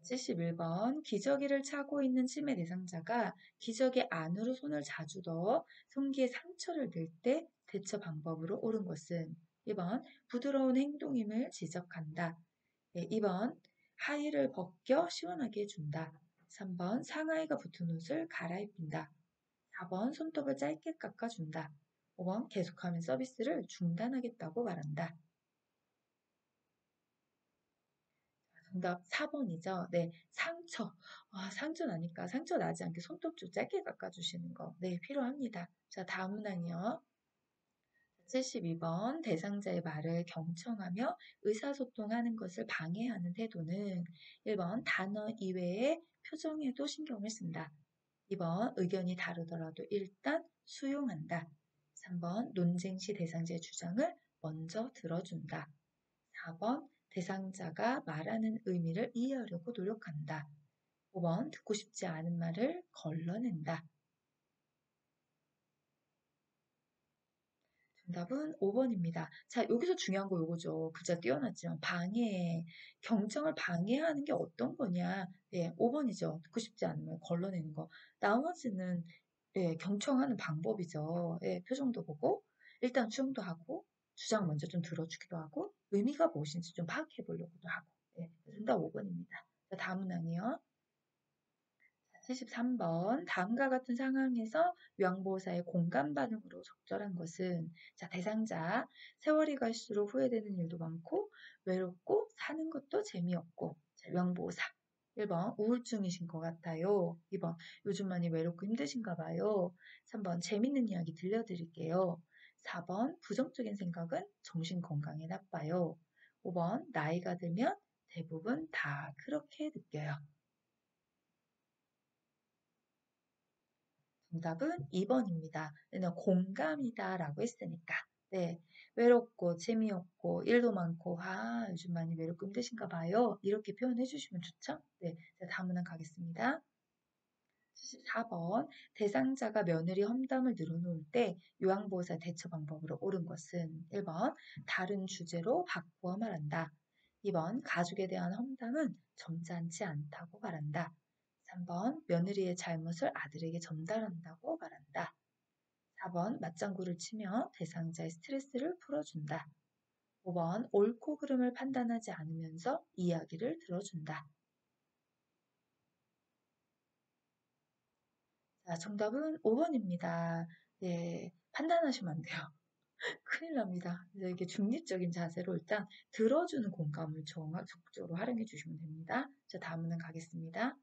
71번. 기저귀를 차고 있는 치매 대상자가 기저귀 안으로 손을 자주 넣어 손기에 상처를 낼 때 대처 방법으로 옳은 것은 1번 부드러운 행동임을 지적한다. 네, 2번 하의를 벗겨 시원하게 해준다. 3번 상하이가 붙은 옷을 갈아입힌다. 4번 손톱을 짧게 깎아준다. 5번 계속하면 서비스를 중단하겠다고 말한다. 정답 4번이죠. 네, 상처. 상처 나니까 상처 나지 않게 손톱 좀 짧게 깎아주시는 거. 네, 필요합니다. 자, 다음 문항이요. 72번 대상자의 말을 경청하며 의사소통하는 것을 방해하는 태도는 1번 단어 이외의 표정에도 신경을 쓴다. 2번 의견이 다르더라도 일단 수용한다. 3번 논쟁 시 대상자의 주장을 먼저 들어준다. 4번 대상자가 말하는 의미를 이해하려고 노력한다. 5번 듣고 싶지 않은 말을 걸러낸다. 정답은 5번입니다. 자, 여기서 중요한 거 요거죠. 글자 띄어놨지만 방해, 경청을 방해하는 게 어떤 거냐? 네, 5번이죠. 듣고 싶지 않은 말 걸러내는 거. 나머지는 예, 경청하는 방법이죠. 예, 표정도 보고 일단 수용도 하고 주장 먼저 좀 들어주기도 하고 의미가 무엇인지 좀 파악해 보려고도 하고. 예, 정답 5번입니다. 자, 다음 문항이요. 73번. 다음과 같은 상황에서 요양보호사의 공감 반응으로 적절한 것은 자, 대상자. 세월이 갈수록 후회되는 일도 많고 외롭고 사는 것도 재미없고 자, 요양보호사. 1번 우울증이신 것 같아요. 2번 요즘 많이 외롭고 힘드신가 봐요. 3번 재밌는 이야기 들려드릴게요. 4번 부정적인 생각은 정신 건강에 나빠요. 5번 나이가 들면 대부분 다 그렇게 느껴요. 정답은 2번입니다. 얘는 공감이다라고 했으니까. 네. 외롭고 재미없고 일도 많고 요즘 많이 외롭고 힘드신가 봐요. 이렇게 표현해 주시면 좋죠? 네. 자, 다음 문항 가겠습니다. 4번 대상자가 며느리 험담을 늘어놓을 때 요양보호사 대처 방법으로 옳은 것은 1번 다른 주제로 바꾸어 말한다. 2번 가족에 대한 험담은 점잖지 않다고 말한다. 3번 며느리의 잘못을 아들에게 전달한다고 말한다. 4번 맞장구를 치며 대상자의 스트레스를 풀어준다. 5번 옳고 그름을 판단하지 않으면서 이야기를 들어준다. 자, 정답은 5번입니다. 네, 판단하시면 안 돼요. 큰일 납니다. 그래서 이게 중립적인 자세로 일단 들어주는 공감을 적극적으로 활용해 주시면 됩니다. 자, 다음 문항 가겠습니다.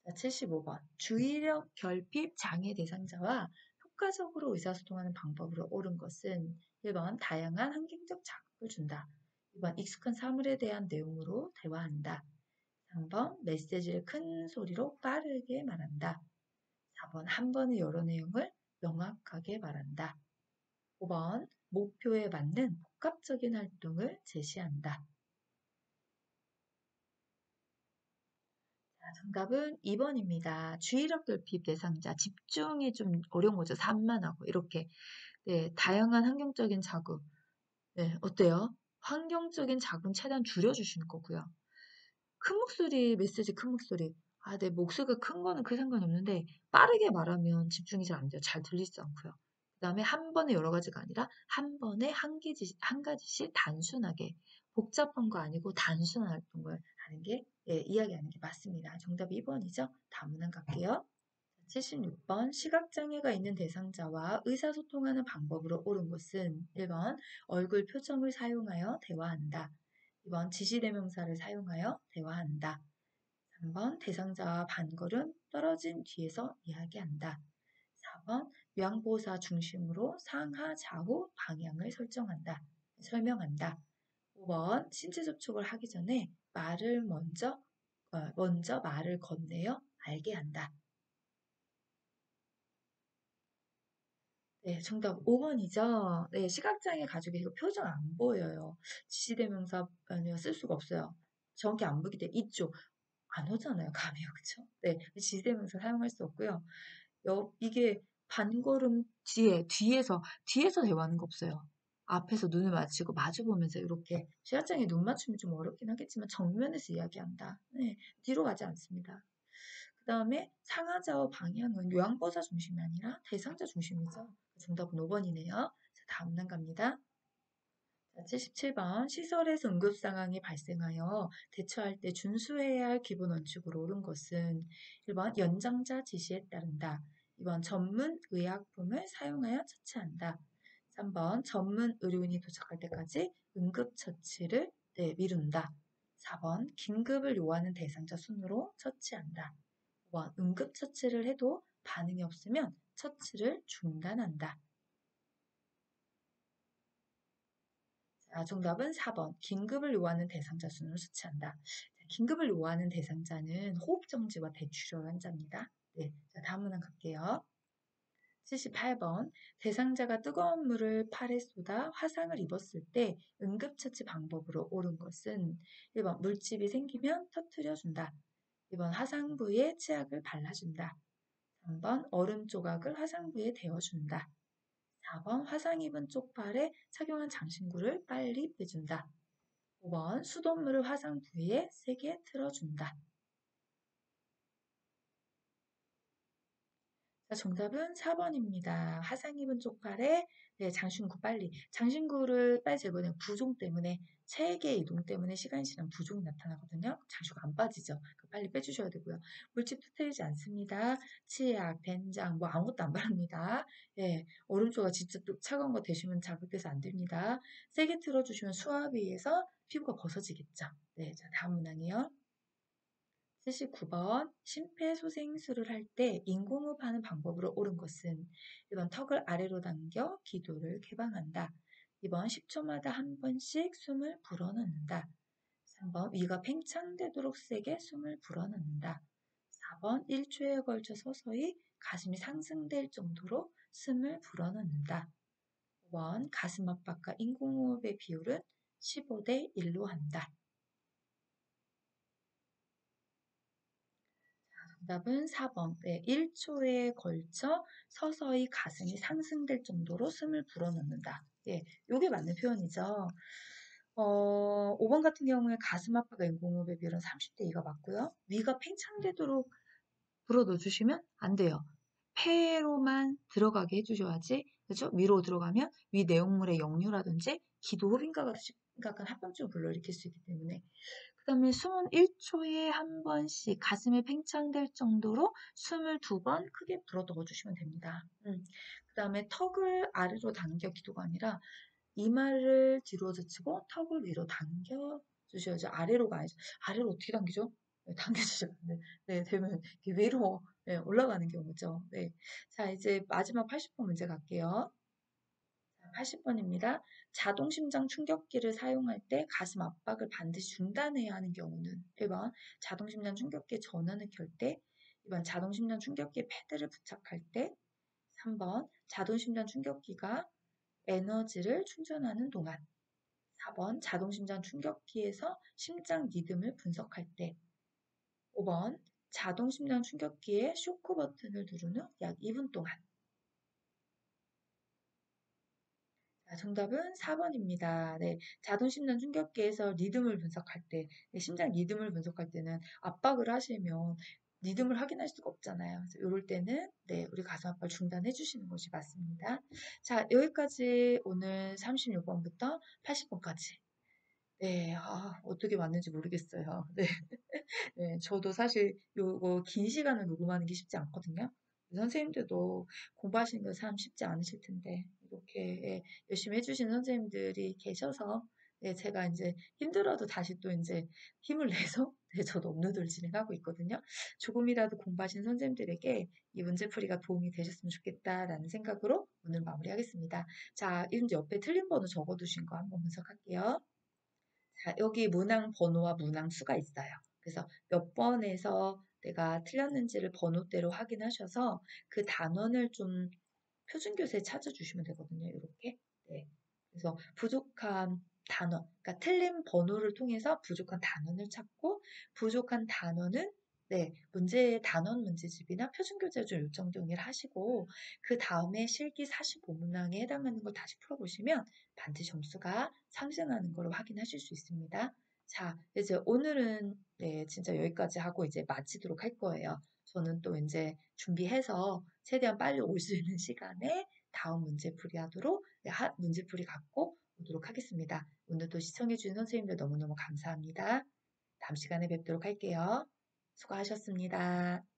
자, 75번. 주의력 결핍 장애 대상자와 효과적으로 의사소통하는 방법으로 옳은 것은 1번 다양한 환경적 자극을 준다. 2번 익숙한 사물에 대한 내용으로 대화한다. 3번 메시지를 큰 소리로 빠르게 말한다. 4번 한 번의 여러 내용을 명확하게 말한다. 5번 목표에 맞는 복합적인 활동을 제시한다. 자, 정답은 2번입니다. 주의력 결핍 대상자, 집중이 좀 어려운 거죠. 산만하고 이렇게. 네, 다양한 환경적인 자극. 네, 어때요? 환경적인 자극은 최대한 줄여주시는 거고요. 큰 목소리, 메시지 큰 목소리. 아, 내 목소리가 큰 거는 그 상관이 없는데 빠르게 말하면 집중이 잘 안 돼요. 잘 들리지 않고요. 그다음에 한 번에 여러 가지가 아니라 한 번에 한 가지씩 단순하게 복잡한 거 아니고 단순한 활동을 하는 게 예, 이야기하는 게 맞습니다. 정답 2번이죠. 다음 문항 갈게요. 76번 시각장애가 있는 대상자와 의사소통하는 방법으로 옳은 것은 1번 얼굴 표정을 사용하여 대화한다. 2번 지시대명사를 사용하여 대화한다. 3번 대상자와 반걸음 떨어진 뒤에서 이야기한다. 4번 요양보호사 중심으로 상하 좌우 방향을 설명한다. 5번 신체 접촉을 하기 전에 먼저 말을 건네어 알게 한다. 네, 정답 5번이죠. 네, 시각장애 가족이 이거 표정 안 보여요. 지시대명사 아니요 쓸 수가 없어요. 정확히 안 보기 때문에 이쪽 안 오잖아요, 감이요, 그쵸? 네, 지시대명사 사용할 수 없고요. 이게 반걸음 뒤에서 대화하는 거 없어요. 앞에서 눈을 마주치고 마주 보면서 이렇게 시각장애 눈 맞춤이 좀 어렵긴 하겠지만 정면에서 이야기한다. 네, 뒤로 가지 않습니다. 그 다음에 상하좌우 방향은 요양보호사 중심이 아니라 대상자 중심이죠. 정답은 5번이네요. 자, 다음 문 갑니다. 자, 77번 시설에서 응급 상황이 발생하여 대처할 때 준수해야 할 기본 원칙으로 옳은 것은 1번 연장자 지시에 따른다. 2번 전문 의약품을 사용하여 처치한다. 3번 전문 의료인이 도착할 때까지 응급처치를 미룬다. 4번 긴급을 요하는 대상자 순으로 처치한다. 5번 응급처치를 해도 반응이 없으면 처치를 중단한다. 자, 정답은 4번. 긴급을 요하는 대상자 순으로 처치한다. 긴급을 요하는 대상자는 호흡정지와 대출혈 환자입니다. 네, 자, 다음 문항 갈게요. 78번. 대상자가 뜨거운 물을 팔에 쏟아 화상을 입었을 때 응급처치 방법으로 옳은 것은 1번 물집이 생기면 터뜨려준다. 2번 화상 부위에 치약을 발라준다. 3번 얼음 조각을 화상 부위에 대어준다. 4번 화상 입은 쪽팔에 착용한 장신구를 빨리 빼준다. 5번 수돗물을 화상 부위에 세게 틀어준다. 자, 정답은 4번입니다. 화상 입은 쪽팔에 장신구 빨리. 장신구를 빨리 제거하면 부종 때문에 체계 이동 때문에 시간이 지나면 부종이 나타나거든요. 장신구가 안 빠지죠. 빨리 빼주셔야 되고요. 물집 터뜨리지 않습니다. 치약, 된장 뭐 아무것도 안 바릅니다. 예, 얼음조각 진짜 또 차가운 거 대시면 자극돼서 안 됩니다. 세게 틀어주시면 수압위에서 피부가 벗어지겠죠. 네, 자 다음 문항이요. 79번 심폐소생술을 할 때 인공호흡하는 방법으로 옳은 것은 1번 턱을 아래로 당겨 기도를 개방한다. 2번 10초마다 한 번씩 숨을 불어넣는다. 3번 위가 팽창되도록 세게 숨을 불어넣는다. 4번 1초에 걸쳐 서서히 가슴이 상승될 정도로 숨을 불어넣는다. 5번 가슴 압박과 인공호흡의 비율은 15대 1로 한다. 정답은 4번. 네, 1초에 걸쳐 서서히 가슴이 상승될 정도로 숨을 불어넣는다. 예, 요게 맞는 표현이죠. 5번 같은 경우에 가슴 압박 인공호흡의 비율은 30대 2가 맞고요. 위가 팽창되도록 불어넣어 주시면 안 돼요. 폐로만 들어가게 해주셔야지, 그죠? 위로 들어가면 위 내용물의 역류라든지 기도흡인가 같은 심각한 합병증을 불러일으킬 수 있기 때문에. 그 다음에 숨은 1초에 한 번씩 가슴이 팽창될 정도로 숨을 2번 크게 불어넣어 주시면 됩니다. 그 다음에 턱을 아래로 당겨 기도가 아니라 이마를 뒤로 젖히고 턱을 위로 당겨 주셔야죠. 아래로 가야죠. 아래로 어떻게 당기죠? 네, 당겨주시면 네, 되면 이렇게 위로 네, 올라가는 경우죠. 네. 자, 이제 마지막 80번 문제 갈게요. 80번입니다. 자동심장 충격기를 사용할 때 가슴 압박을 반드시 중단해야 하는 경우는 1번 자동심장 충격기의 전원을 켤 때, 2번 자동심장 충격기에 패드를 부착할 때, 3번 자동심장 충격기가 에너지를 충전하는 동안, 4번 자동심장 충격기에서 심장 리듬을 분석할 때, 5번 자동심장 충격기의 쇼크 버튼을 누른 후 약 2분 동안. 자, 정답은 4번입니다. 네, 자동심장 충격기에서 리듬을 분석할 때, 네, 심장 리듬을 분석할 때는 압박을 하시면 리듬을 확인할 수가 없잖아요. 그래서 이럴 때는 네, 우리 가슴 압박을 중단해 주시는 것이 맞습니다. 자, 여기까지 오늘 36번부터 80번까지. 네, 어떻게 맞는지 모르겠어요. 네. 네, 저도 사실 요거 긴 시간을 녹음하는 게 쉽지 않거든요. 선생님들도 공부하시는 거 참 쉽지 않으실 텐데, 이렇게 예, 열심히 해주시는 선생님들이 계셔서, 네, 제가 이제 힘들어도 다시 또 이제 힘을 내서, 네, 저도 업로드를 진행하고 있거든요. 조금이라도 공부하신 선생님들에게 이 문제풀이가 도움이 되셨으면 좋겠다라는 생각으로 오늘 마무리하겠습니다. 자, 이제 옆에 틀린 번호 적어두신 거 한번 분석할게요. 자, 여기 문항 번호와 문항 수가 있어요. 그래서 몇 번에서 내가 틀렸는지를 번호대로 확인하셔서 그 단원을 좀 표준교재에 찾아주시면 되거든요. 이렇게. 네. 그래서 부족한 단원, 그러니까 틀린 번호를 통해서 부족한 단원을 찾고 부족한 단원은 네, 단원 문제집이나 표준교재 좀 요청 정리를 하시고 그 다음에 실기 45문항에 해당하는 걸 다시 풀어보시면 반드시 점수가 상승하는 걸 확인하실 수 있습니다. 자, 이제 오늘은 네, 진짜 여기까지 하고 이제 마치도록 할 거예요. 저는 또 이제 준비해서 최대한 빨리 올 수 있는 시간에 다음 문제풀이 하도록, 네, 문제풀이 갖고 오도록 하겠습니다. 오늘도 시청해주신 선생님들 너무너무 감사합니다. 다음 시간에 뵙도록 할게요. 수고하셨습니다.